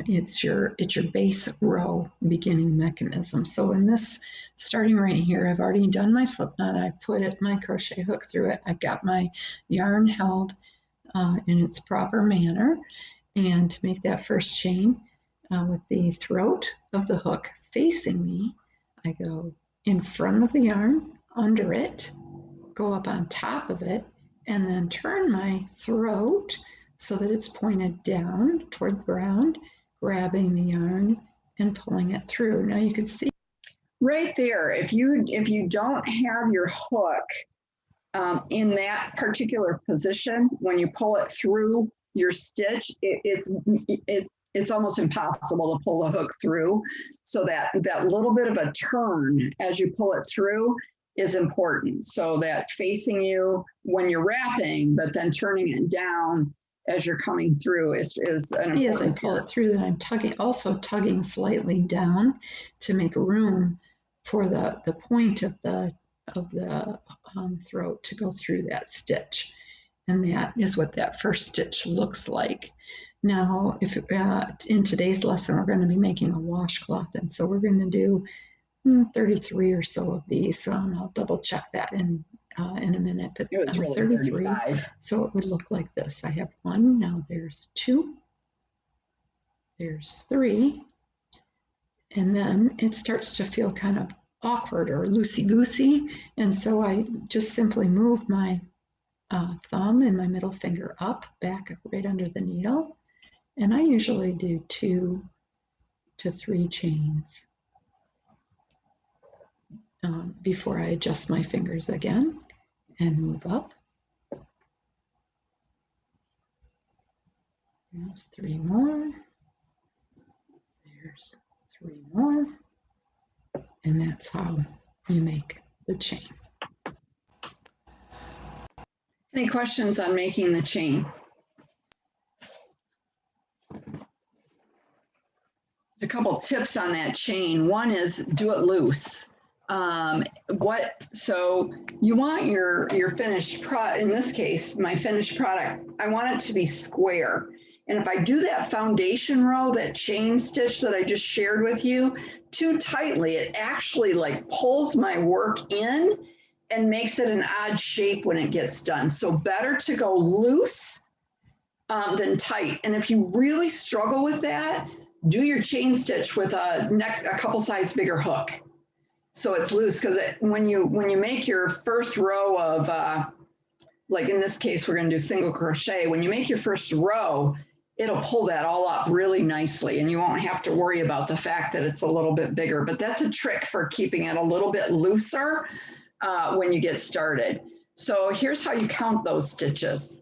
[SPEAKER 8] It's your base row beginning mechanism. So in this, starting right here, I've already done my slip knot. I put my crochet hook through it. I've got my yarn held in its proper manner. And to make that first chain with the throat of the hook facing me, I go in front of the yarn, under it, go up on top of it, and then turn my throat so that it's pointed down toward the ground, grabbing the yarn and pulling it through. Now you can see
[SPEAKER 1] Right there, if you don't have your hook in that particular position, when you pull it through your stitch, it's almost impossible to pull the hook through. So that little bit of a turn as you pull it through is important. So that facing you when you're wrapping, but then turning it down as you're coming through is an important
[SPEAKER 8] as I pull it through that I'm tugging slightly down to make room for the point of the throat to go through that stitch. And that is what that first stitch looks like. Now, if in today's lesson, we're going to be making a washcloth, and so we're going to do 33 or so of these. So I'll double check that in a minute. But
[SPEAKER 1] it was really
[SPEAKER 8] 33.
[SPEAKER 1] 35.
[SPEAKER 8] So it would look like this. I have 1. Now there's 2. There's 3. And then it starts to feel kind of awkward or loosey-goosey. And so I just simply move my thumb and my middle finger up, back right under the needle. And I usually do 2 to 3 chains before I adjust my fingers again and move up. There's 3 more. There's 3 more. And that's how you make the chain.
[SPEAKER 1] Any questions on making the chain? There's a couple tips on that chain. One is do it loose. So you want your finished product, in this case, my finished product, I want it to be square. And if I do that foundation row, that chain stitch that I just shared with you, too tightly, it actually like pulls my work in and makes it an odd shape when it gets done. So better to go loose than tight. And if you really struggle with that, do your chain stitch with a couple size bigger hook. So it's loose, because when you make your first row of, like in this case, we're gonna do single crochet. When you make your first row, it'll pull that all up really nicely, and you won't have to worry about the fact that it's a little bit bigger. But that's a trick for keeping it a little bit looser when you get started. So here's how you count those stitches.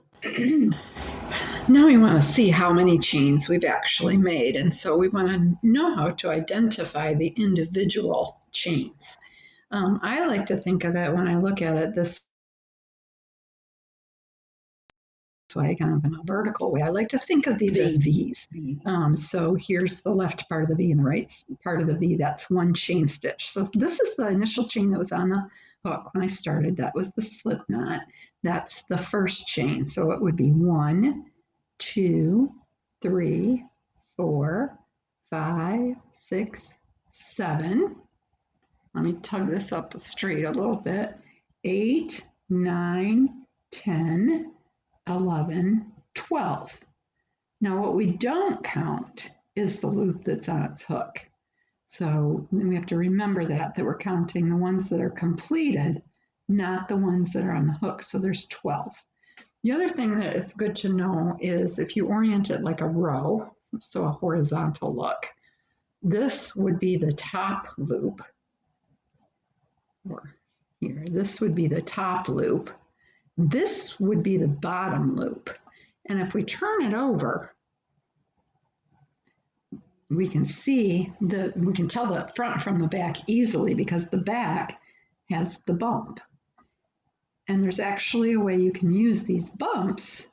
[SPEAKER 8] Now we want to see how many chains we've actually made. And so we want to know how to identify the individual chains. I like to think of it when I look at it this way, kind of in a vertical way. I like to think of these as V's. So here's the left part of the V and the right part of the V. That's one chain stitch. So this is the initial chain that was on the hook when I started. That was the slip knot. That's the first chain. So it would be 1, 2, 3, 4, 5, 6, 7. Let me tug this up straight a little bit. 8, 9, 10, 11, 12. Now what we don't count is the loop that's on its hook. So we have to remember that we're counting the ones that are completed, not the ones that are on the hook. So there's 12. The other thing that is good to know is if you orient it like a row, so a horizontal look, this would be the top loop. Or here, this would be the top loop. This would be the bottom loop. And if we turn it over, we can tell the front from the back easily, because the back has the bump. And there's actually a way you can use these bumps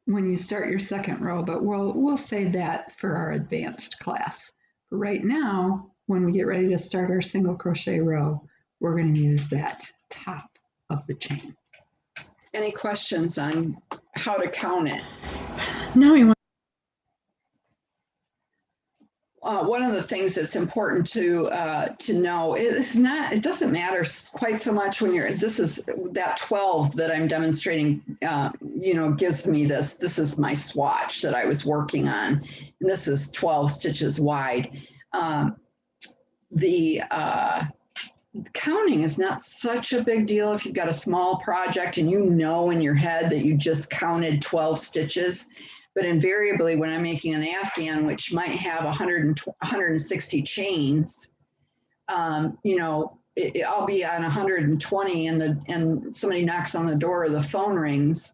[SPEAKER 8] when you start your second row, but we'll save that for our advanced class. But right now, when we get ready to start our single crochet row, we're going to use that top of the chain.
[SPEAKER 1] Any questions on how to count it?
[SPEAKER 8] Now we want
[SPEAKER 1] one of the things that's important to know is it doesn't matter quite so much when this is that 12 that I'm demonstrating, gives me this is my swatch that I was working on, and this is 12 stitches wide. counting is not such a big deal if you've got a small project and you know in your head that you just counted 12 stitches. But invariably, when I'm making an Afghan, which might have 160 chains, you know, I'll be on 120 and somebody knocks on the door or the phone rings.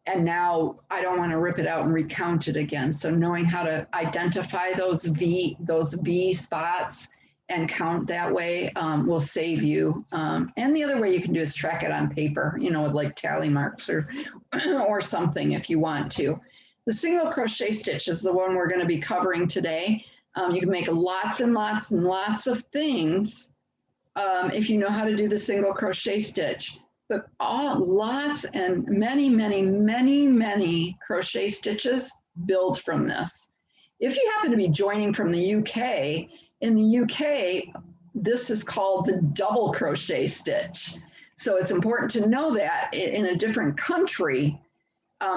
[SPEAKER 1] And now I don't want to rip it out and recount it again. So knowing how to identify those V spots and count that way will save you. And the other way you can do is track it on paper, you know, with like tally marks or something if you want to. The single crochet stitch is the one we're going to be covering today. You can make lots and lots and lots of things if you know how to do the single crochet stitch. But lots and many, many, many, many crochet stitches build from this. If you happen to be joining from the UK, in the UK, this is called the double crochet stitch. So it's important to know that in a different country,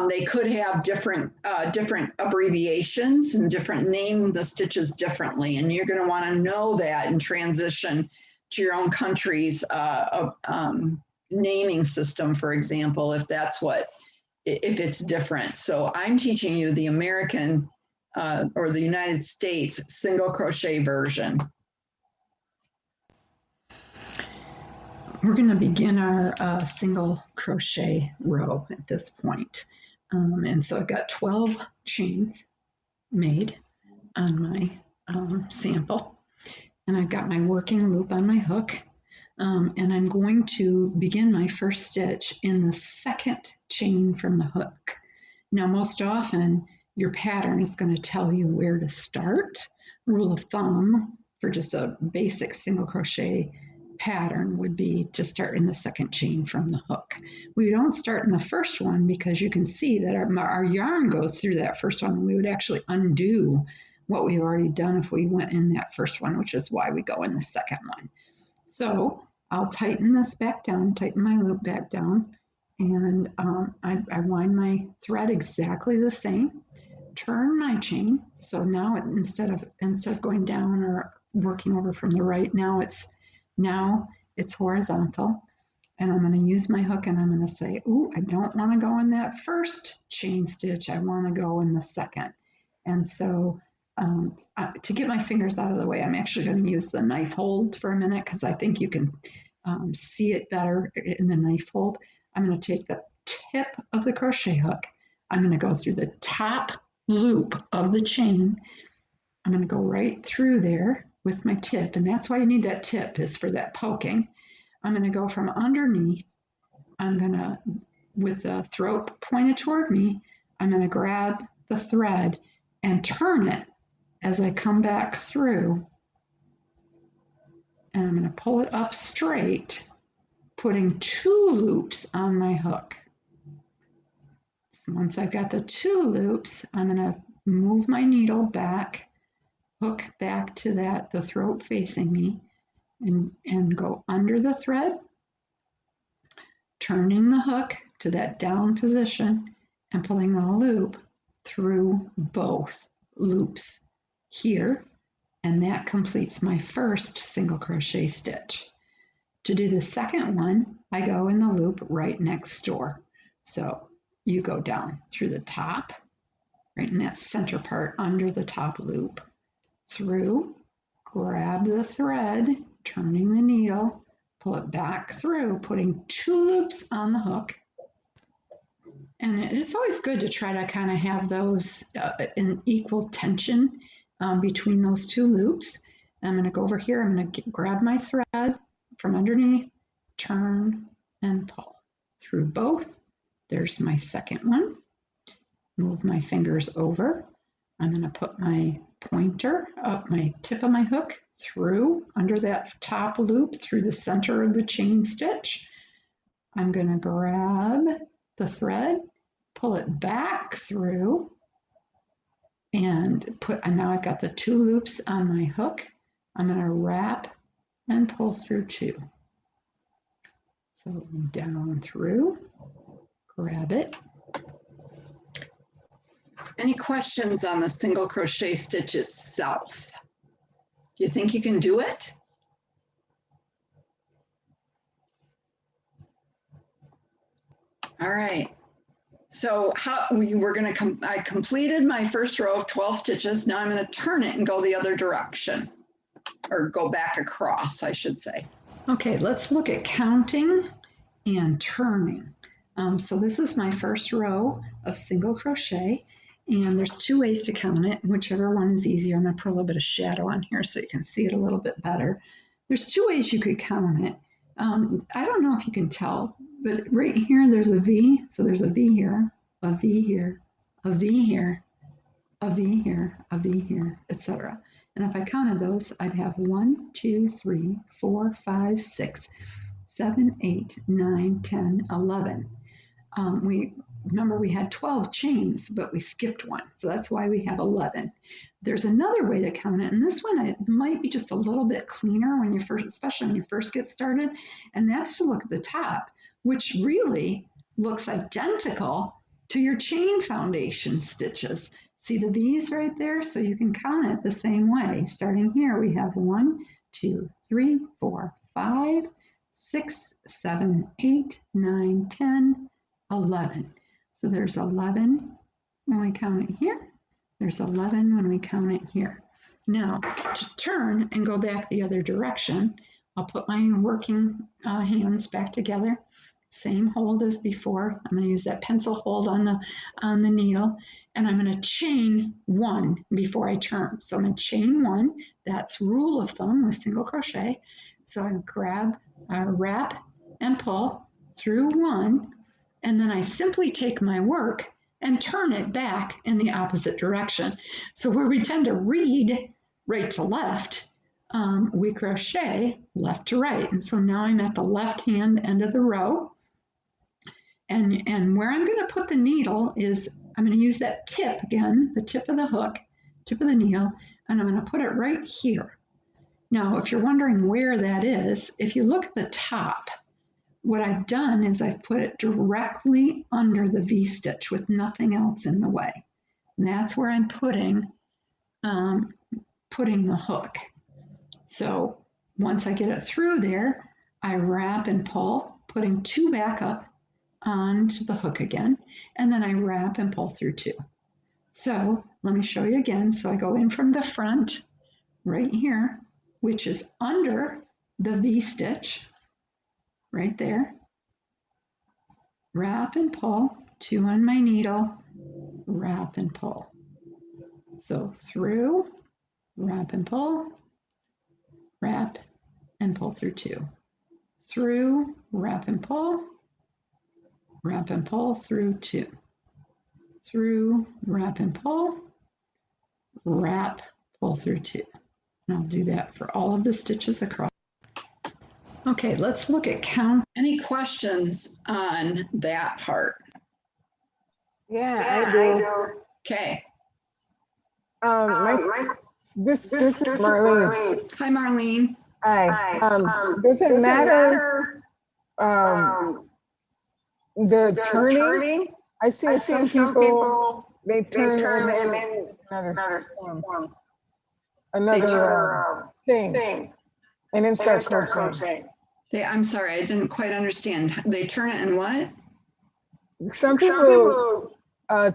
[SPEAKER 1] they could have different abbreviations and name the stitches differently. And you're going to want to know that in transition to your own country's naming system, for example, if it's different. So I'm teaching you the American or the United States single crochet version.
[SPEAKER 8] We're going to begin our single crochet row at this point. And so I've got 12 chains made on my sample. And I've got my working loop on my hook. And I'm going to begin my first stitch in the second chain from the hook. Now, most often, your pattern is going to tell you where to start. Rule of thumb for just a basic single crochet pattern would be to start in the second chain from the hook. We don't start in the first one because you can see that our yarn goes through that first one, and we would actually undo what we've already done if we went in that first one, which is why we go in the second one. So I'll tighten this back down, tighten my loop back down, and I wind my thread exactly the same, turn my chain. So now instead of going down or working over from the right, now it's horizontal, and I'm going to use my hook and I'm going to say, ooh, I don't want to go in that first chain stitch. I want to go in the second. And so to get my fingers out of the way, I'm actually going to use the knife hold for a minute because I think you can see it better in the knife hold. I'm going to take the tip of the crochet hook. I'm going to go through the top loop of the chain. I'm going to go right through there with my tip, and that's why you need that tip, is for that poking. I'm going to go from underneath. I'm going to, with the throat pointed toward me, I'm going to grab the thread and turn it as I come back through, and I'm going to pull it up straight, putting 2 loops on my hook. So once I've got the 2 loops, I'm going to move my needle back, hook back to the throat facing me, and go under the thread, turning the hook to that down position and pulling the loop through both loops here, and that completes my first single crochet stitch. To do the second one, I go in the loop right next door. So you go down through the top, right in that center part under the top loop, through, grab the thread, turning the needle, pull it back through, putting 2 loops on the hook. And it's always good to try to kind of have those in equal tension between those 2 loops. I'm going to go over here. I'm going to grab my thread from underneath, turn, and pull through both. There's my second one. Move my fingers over. I'm going to put my pointer up my tip of my hook through under that top loop through the center of the chain stitch. I'm going to grab the thread, pull it back through, and now I've got the 2 loops on my hook. I'm going to wrap and pull through 2. So down through, grab it.
[SPEAKER 1] Any questions on the single crochet stitch itself? You think you can do it? All right. So how we were going to I completed my first row of 12 stitches. Now I'm going to turn it and go the other direction, or go back across, I should say.
[SPEAKER 8] Okay, let's look at counting and turning. So this is my first row of single crochet, and there's two ways to count it, whichever one is easier. I'm going to put a little bit of shadow on here so you can see it a little bit better. There's two ways you could count it. I don't know if you can tell, but right here there's a V, so there's a V here, a V here, a V here, a V here, a V here, etc. And if I counted those, I'd have 1, 2, 3, 4, 5, 6, 7, 8, 9, 10, 11. Remember we had 12 chains, but we skipped one, so that's why we have 11. There's another way to count it, and this one it might be just a little bit cleaner when you first, especially when you first get started, and that's to look at the top, which really looks identical to your chain foundation stitches. See the V's right there? So you can count it the same way. Starting here, we have 1, 2, 3, 4, 5, 6, 7, 8, 9, 10, 11. So there's 11 when we count it here. There's 11 when we count it here. Now, to turn and go back the other direction, I'll put my working hands back together. Same hold as before. I'm going to use that pencil hold on the needle, and I'm going to chain 1 before I turn. So I'm going to chain 1. That's rule of thumb with single crochet. So I grab, wrap, and pull through 1, and then I simply take my work and turn it back in the opposite direction. So where we tend to read right to left, we crochet left to right. And so now I'm at the left hand end of the row. And where I'm going to put the needle is, I'm going to use that tip again, the tip of the hook, tip of the needle, and I'm going to put it right here. Now, if you're wondering where that is, if you look at the top, what I've done is I've put it directly under the V-stitch with nothing else in the way. And that's where I'm putting the hook. So once I get it through there, I wrap and pull, putting 2 back up onto the hook again, and then I wrap and pull through 2. So let me show you again. So I go in from the front right here, which is under the V-stitch, right there. Wrap and pull, 2 on my needle, wrap and pull. So through, wrap and pull, wrap and pull through 2. Through, wrap and pull through 2. Through, wrap and pull, wrap, pull through 2. And I'll do that for all of the stitches across. Okay, let's look at count.
[SPEAKER 1] Any questions on that part?
[SPEAKER 9] Yeah, I do.
[SPEAKER 1] Okay.
[SPEAKER 9] This is Marlene.
[SPEAKER 1] Hi, Marlene.
[SPEAKER 9] Hi. Does it matter the turning? I see some people, they turn and then another thing, and then start crocheting.
[SPEAKER 1] I'm sorry, I didn't quite understand. They turn it and what?
[SPEAKER 9] Some people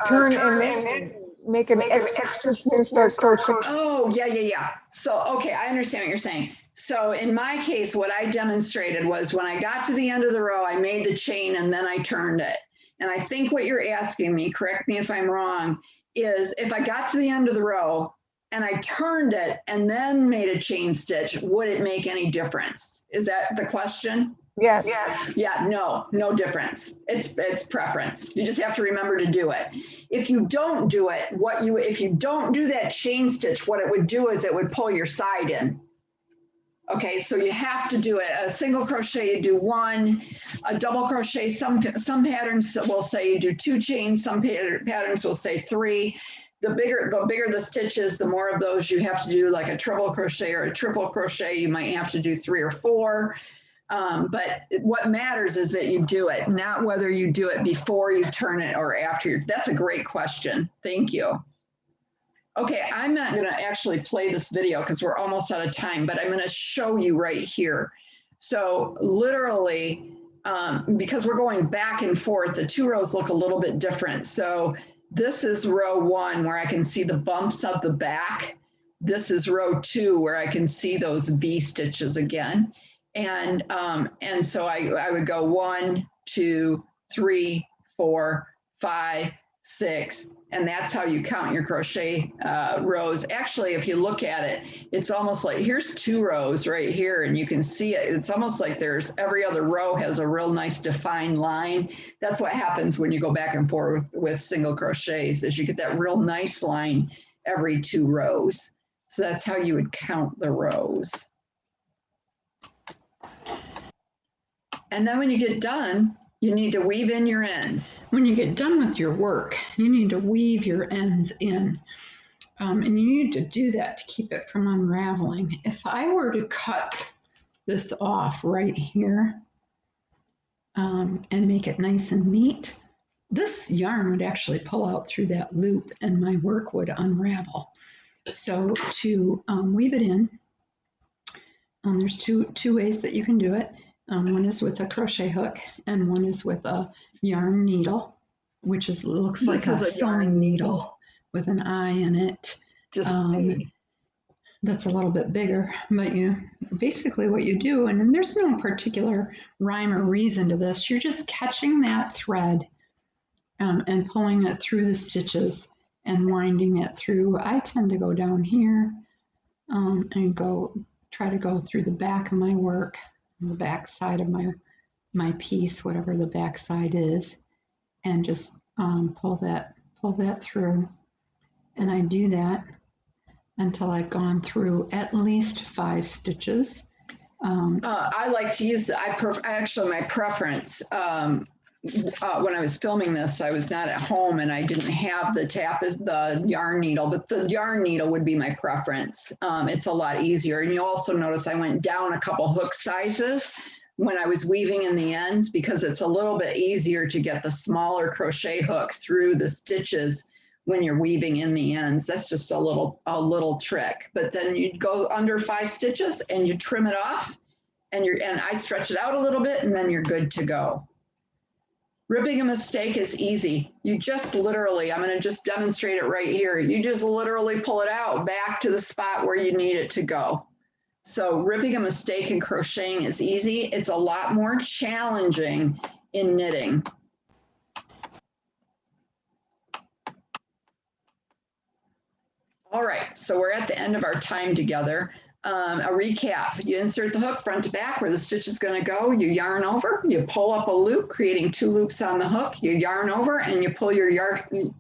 [SPEAKER 9] turn and then make an extra and start crocheting.
[SPEAKER 1] Oh, yeah. So, okay, I understand what you're saying. So in my case, what I demonstrated was when I got to the end of the row, I made the chain and then I turned it. And I think what you're asking me, correct me if I'm wrong, is if I got to the end of the row and I turned it and then made a chain stitch, would it make any difference? Is that the question?
[SPEAKER 9] Yes.
[SPEAKER 1] Yeah, no difference. It's preference. You just have to remember to do it. If you don't do it, if you don't do that chain stitch, what it would do is it would pull your side in. Okay, so you have to do it. A single crochet, you do 1. A double crochet, some patterns will say you do 2 chains. Some patterns will say 3. The bigger the stitches, the more of those you have to do, like a treble crochet or a triple crochet. You might have to do 3 or 4. But what matters is that you do it, not whether you do it before you turn it or after. That's a great question. Thank you. Okay, I'm not going to actually play this video because we're almost out of time, but I'm going to show you right here. So literally, because we're going back and forth, the 2 rows look a little bit different. So this is row 1 where I can see the bumps of the back. This is row 2 where I can see those V stitches again. And so I would go 1, 2, 3, 4, 5, 6, and that's how you count your crochet rows. Actually, if you look at it, it's almost like here's 2 rows right here, and you can see it. It's almost like there's every other row has a real nice defined line. That's what happens when you go back and forth with single crochets, is you get that real nice line every 2 rows. So that's how you would count the rows. And then when you get done, you need to weave in your ends.
[SPEAKER 8] When you get done with your work, you need to weave your ends in. And you need to do that to keep it from unraveling. If I were to cut this off right here and make it nice and neat, this yarn would actually pull out through that loop and my work would unravel. So to weave it in, there's two ways that you can do it. One is with a crochet hook and one is with a yarn needle, which looks like a sewing needle with an eye in it. That's a little bit bigger, but basically what you do, and then there's no particular rhyme or reason to this, you're just catching that thread and pulling it through the stitches and winding it through. I tend to go down here and try to go through the back of my work, the back side of my piece, whatever the back side is, and just pull that through. And I do that until I've gone through at least 5 stitches.
[SPEAKER 1] I like to use actually my preference. When I was filming this, I was not at home and I didn't have the yarn needle, but the yarn needle would be my preference. It's a lot easier. And you'll also notice I went down a couple hook sizes when I was weaving in the ends, because it's a little bit easier to get the smaller crochet hook through the stitches when you're weaving in the ends. That's just a little trick. But then you'd go under 5 stitches and you trim it off, and I stretch it out a little bit, and then you're good to go. Ripping a mistake is easy. You just literally, I'm going to just demonstrate it right here. You just literally pull it out back to the spot where you need it to go. So ripping a mistake in crocheting is easy. It's a lot more challenging in knitting. All right, so we're at the end of our time together. A recap: you insert the hook front to back where the stitch is going to go, you yarn over, you pull up a loop, creating 2 loops on the hook, you yarn over, and you pull your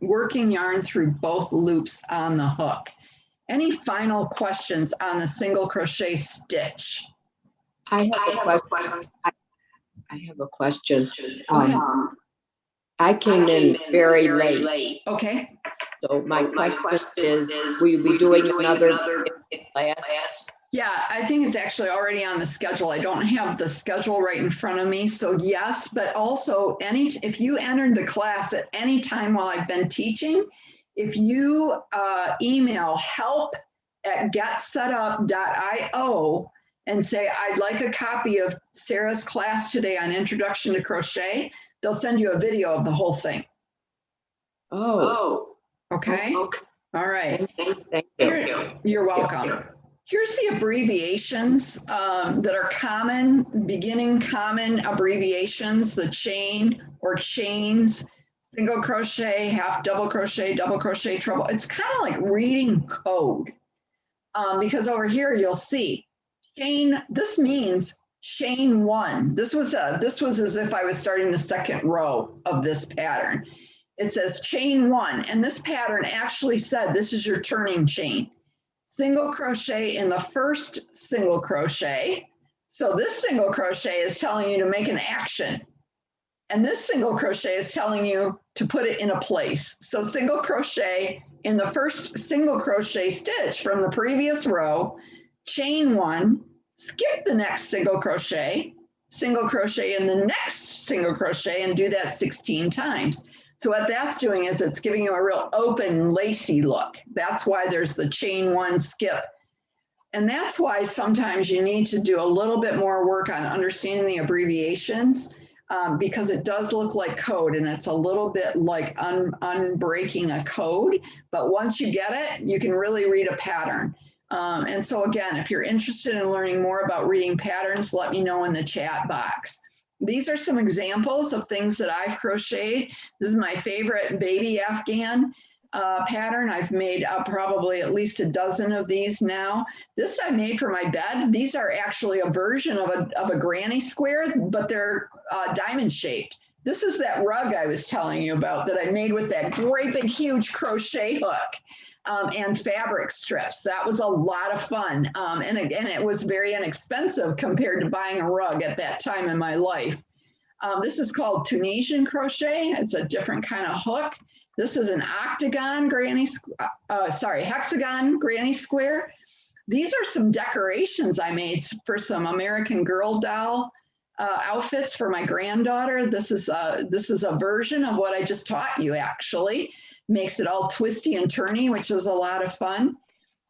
[SPEAKER 1] working yarn through both loops on the hook. Any final questions on the single crochet stitch?
[SPEAKER 5] I have a question. I came in very late.
[SPEAKER 1] Okay.
[SPEAKER 5] So my question is, will you be doing another class?
[SPEAKER 1] Yeah, I think it's actually already on the schedule. I don't have the schedule right in front of me, so yes, but also if you entered the class at any time while I've been teaching, if you email help@getsetup.io and say, I'd like a copy of Sarah's class today on Introduction to Crochet, they'll send you a video of the whole thing.
[SPEAKER 5] Oh.
[SPEAKER 1] Okay? All right.
[SPEAKER 5] Thank you.
[SPEAKER 1] You're welcome. Here's the abbreviations that are common, beginning common abbreviations: the chain or chains, single crochet, half double crochet, treble. It's kind of like reading code, because over here you'll see chain. This means chain 1. This was as if I was starting the 2nd row of this pattern. It says chain 1, and this pattern actually said this is your turning chain. Single crochet in the first single crochet. So this single crochet is telling you to make an action, and this single crochet is telling you to put it in a place. So single crochet in the first single crochet stitch from the previous row, chain 1, skip the next single crochet in the next single crochet, and do that 16 times. So what that's doing is it's giving you a real open, lacy look. That's why there's the chain 1 skip. And that's why sometimes you need to do a little bit more work on understanding the abbreviations. because it does look like code, and it's a little bit like unbreaking a code. But once you get it, you can really read a pattern. And so again, if you're interested in learning more about reading patterns, let me know in the chat box. These are some examples of things that I've crocheted. This is my favorite baby Afghan pattern. I've made probably at least a dozen of these now. This I made for my bed. These are actually a version of a granny square, but they're diamond shaped. This is that rug I was telling you about that I made with that great big huge crochet hook and fabric strips. That was a lot of fun. And again, it was very inexpensive compared to buying a rug at that time in my life. This is called Tunisian crochet. It's a different kind of hook. This is an hexagon granny square. These are some decorations I made for some American Girl doll outfits for my granddaughter. This is a version of what I just taught you, actually. Makes it all twisty and turny, which is a lot of fun.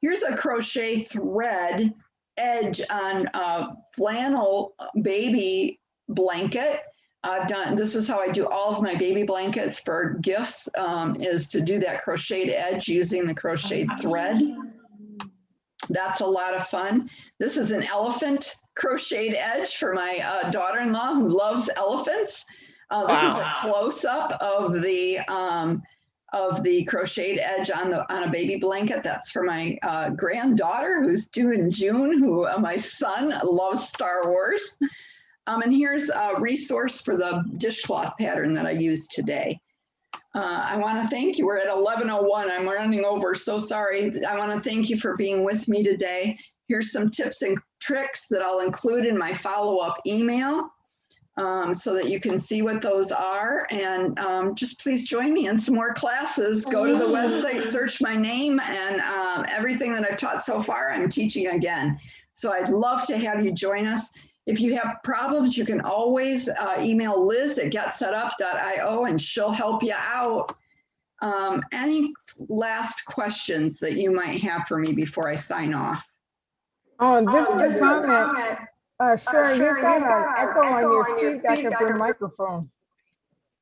[SPEAKER 1] Here's a crochet thread edge on a flannel baby blanket. This is how I do all of my baby blankets for gifts, is to do that crocheted edge using the crocheted thread. That's a lot of fun. This is an elephant crocheted edge for my daughter-in-law who loves elephants. This is a close-up of the crocheted edge on a baby blanket. That's for my granddaughter who's due in June, who my son loves Star Wars. And here's a resource for the dishcloth pattern that I used today. I want to thank you. We're at 11:01. I'm running over, so sorry. I want to thank you for being with me today. Here's some tips and tricks that I'll include in my follow-up email so that you can see what those are. And just please join me in some more classes. Go to the website, search my name, and everything that I've taught so far, I'm teaching again. So I'd love to have you join us. If you have problems, you can always email Liz at getsetup.io and she'll help you out. Any last questions that you might have for me before I sign off?
[SPEAKER 9] This is a comment. Sir, you've got an echo on your feedback of your microphone.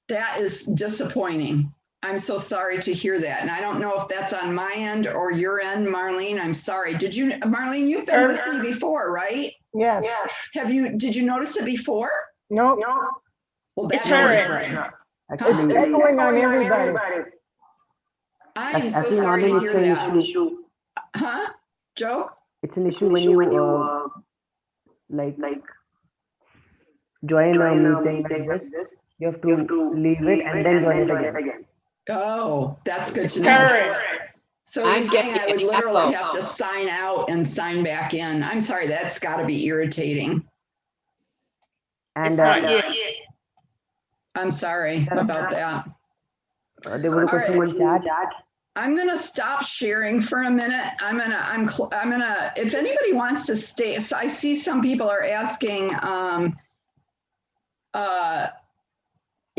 [SPEAKER 1] That is disappointing. I'm so sorry to hear that. And I don't know if that's on my end or your end, Marlene. I'm sorry. Marlene, you've been with me before, right?
[SPEAKER 9] Yes.
[SPEAKER 1] Did you notice it before?
[SPEAKER 9] Nope.
[SPEAKER 1] Well,
[SPEAKER 3] It's
[SPEAKER 1] that's
[SPEAKER 3] her.
[SPEAKER 2] Actually,
[SPEAKER 9] It's echoing on everybody.
[SPEAKER 1] I'm so sorry to hear that.
[SPEAKER 2] Issue.
[SPEAKER 1] Huh? Joe?
[SPEAKER 2] It's an issue when you like join a meeting like this. You have to leave it and then join it again.
[SPEAKER 1] Oh, that's good to know.
[SPEAKER 3] Correct.
[SPEAKER 1] So you're saying I would literally have to sign out and sign back in. I'm sorry, that's got to be irritating.
[SPEAKER 2] And
[SPEAKER 1] I'm sorry about that.
[SPEAKER 2] There was a question on chat.
[SPEAKER 1] I'm gonna stop sharing for a minute. I'm gonna. If anybody wants to stay, so I see some people are asking.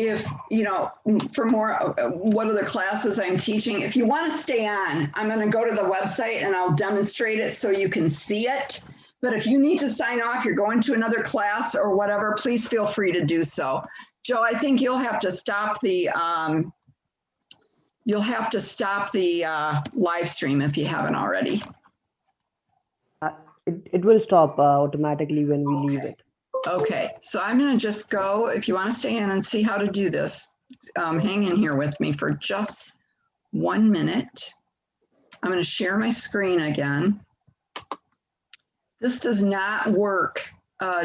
[SPEAKER 1] If you know, for more, what other classes I'm teaching. If you want to stay on, I'm going to go to the website and I'll demonstrate it so you can see it. But if you need to sign off, you're going to another class or whatever, please feel free to do so. Joe, I think you'll have to stop the live stream if you haven't already.
[SPEAKER 2] It will stop automatically when we leave it.
[SPEAKER 1] Okay, so I'm going to just go, if you want to stay in and see how to do this, hang in here with me for just 1 minute. I'm going to share my screen again. This does not work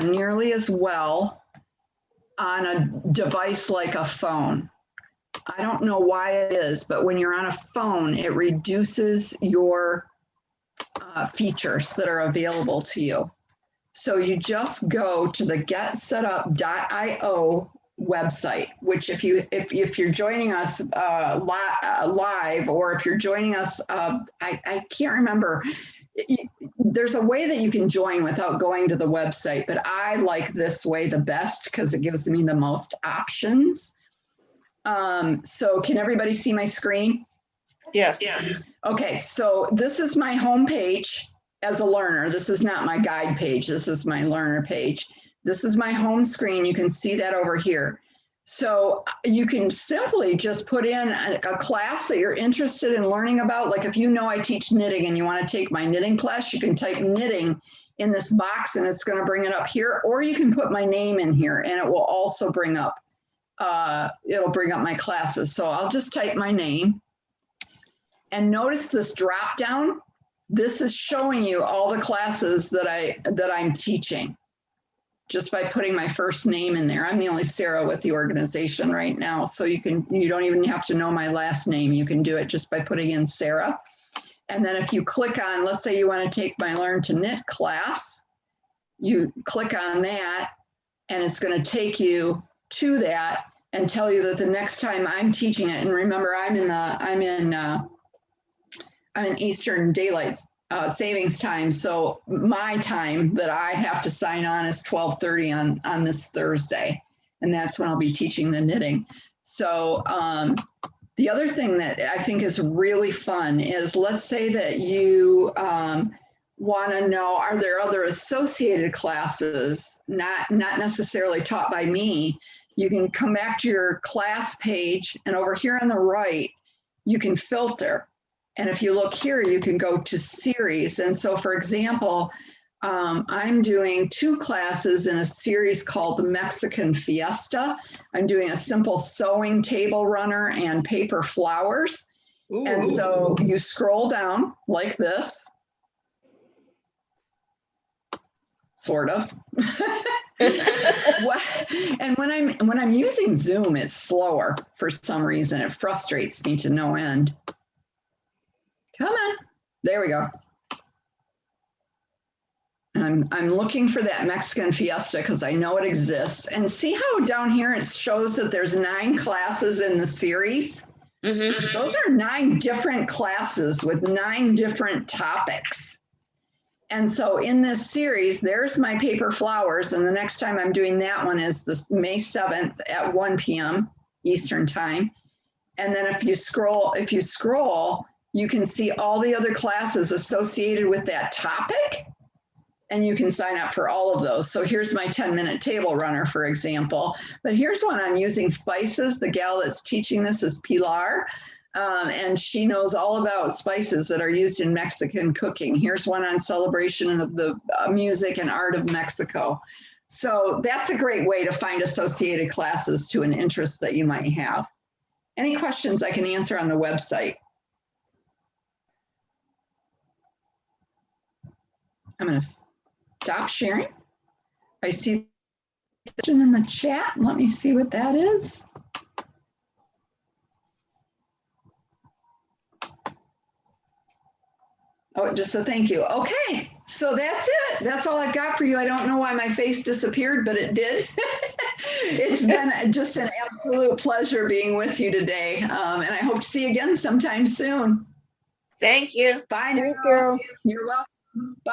[SPEAKER 1] nearly as well on a device like a phone. I don't know why it is, but when you're on a phone, it reduces your features that are available to you. So you just go to the getsetup.io website, which if you're joining us live, or if you're joining us, I can't remember. There's a way that you can join without going to the website, but I like this way the best because it gives me the most options. So can everybody see my screen?
[SPEAKER 3] Yes.
[SPEAKER 1] Okay, so this is my home page as a learner. This is not my guide page. This is my learner page. This is my home screen. You can see that over here. So you can simply just put in a class that you're interested in learning about. Like if you know I teach knitting and you want to take my knitting class, you can type knitting in this box and it's going to bring it up here, or you can put my name in here and it will also bring up, it'll bring up my classes. So I'll just type my name and notice this drop down. This is showing you all the classes that I'm teaching just by putting my first name in there. I'm the only Sarah with the organization right now. So you don't even have to know my last name. You can do it just by putting in Sarah. And then if you click on, let's say you want to take my Learn to Knit class, you click on that and it's going to take you to that and tell you that the next time I'm teaching it, and remember I'm in Eastern Daylight Savings Time. So my time that I have to sign on is 12:30 on this Thursday. And that's when I'll be teaching the knitting. So the other thing that I think is really fun is, let's say that you want to know, are there other associated classes, not necessarily taught by me? You can come back to your class page and over here on the right, you can filter. And if you look here, you can go to series. And so for example, I'm doing 2 classes in a series called the Mexican Fiesta. I'm doing a simple sewing table runner and paper flowers. Ooh. And so you scroll down like this, sort of. And when I'm using Zoom, it's slower for some reason. It frustrates me to no end. Come on, there we go. I'm looking for that Mexican Fiesta because I know it exists. And see how down here it shows that there's 9 classes in the series? Mm-hmm. Those are 9 different classes with 9 different topics. And so in this series, there's my paper flowers. And the next time I'm doing that one is this May 7th at 1 p.m. Eastern time. And then if you scroll, you can see all the other classes associated with that topic. And you can sign up for all of those. So here's my 10-minute table runner, for example. But here's one on using spices. The gal that's teaching this is Pilar. And she knows all about spices that are used in Mexican cooking. Here's one on celebration of the music and art of Mexico. So that's a great way to find associated classes to an interest that you might have. Any questions I can answer on the website? I'm going to stop sharing. I see in the chat. Let me see what that is. Oh, just a thank you. Okay, so that's it. That's all I've got for you. I don't know why my face disappeared, but it did. It's been just an absolute pleasure being with you today. And I hope to see you again sometime soon.
[SPEAKER 3] Thank you.
[SPEAKER 1] Bye.
[SPEAKER 9] Thank you.
[SPEAKER 1] You're welcome. Bye.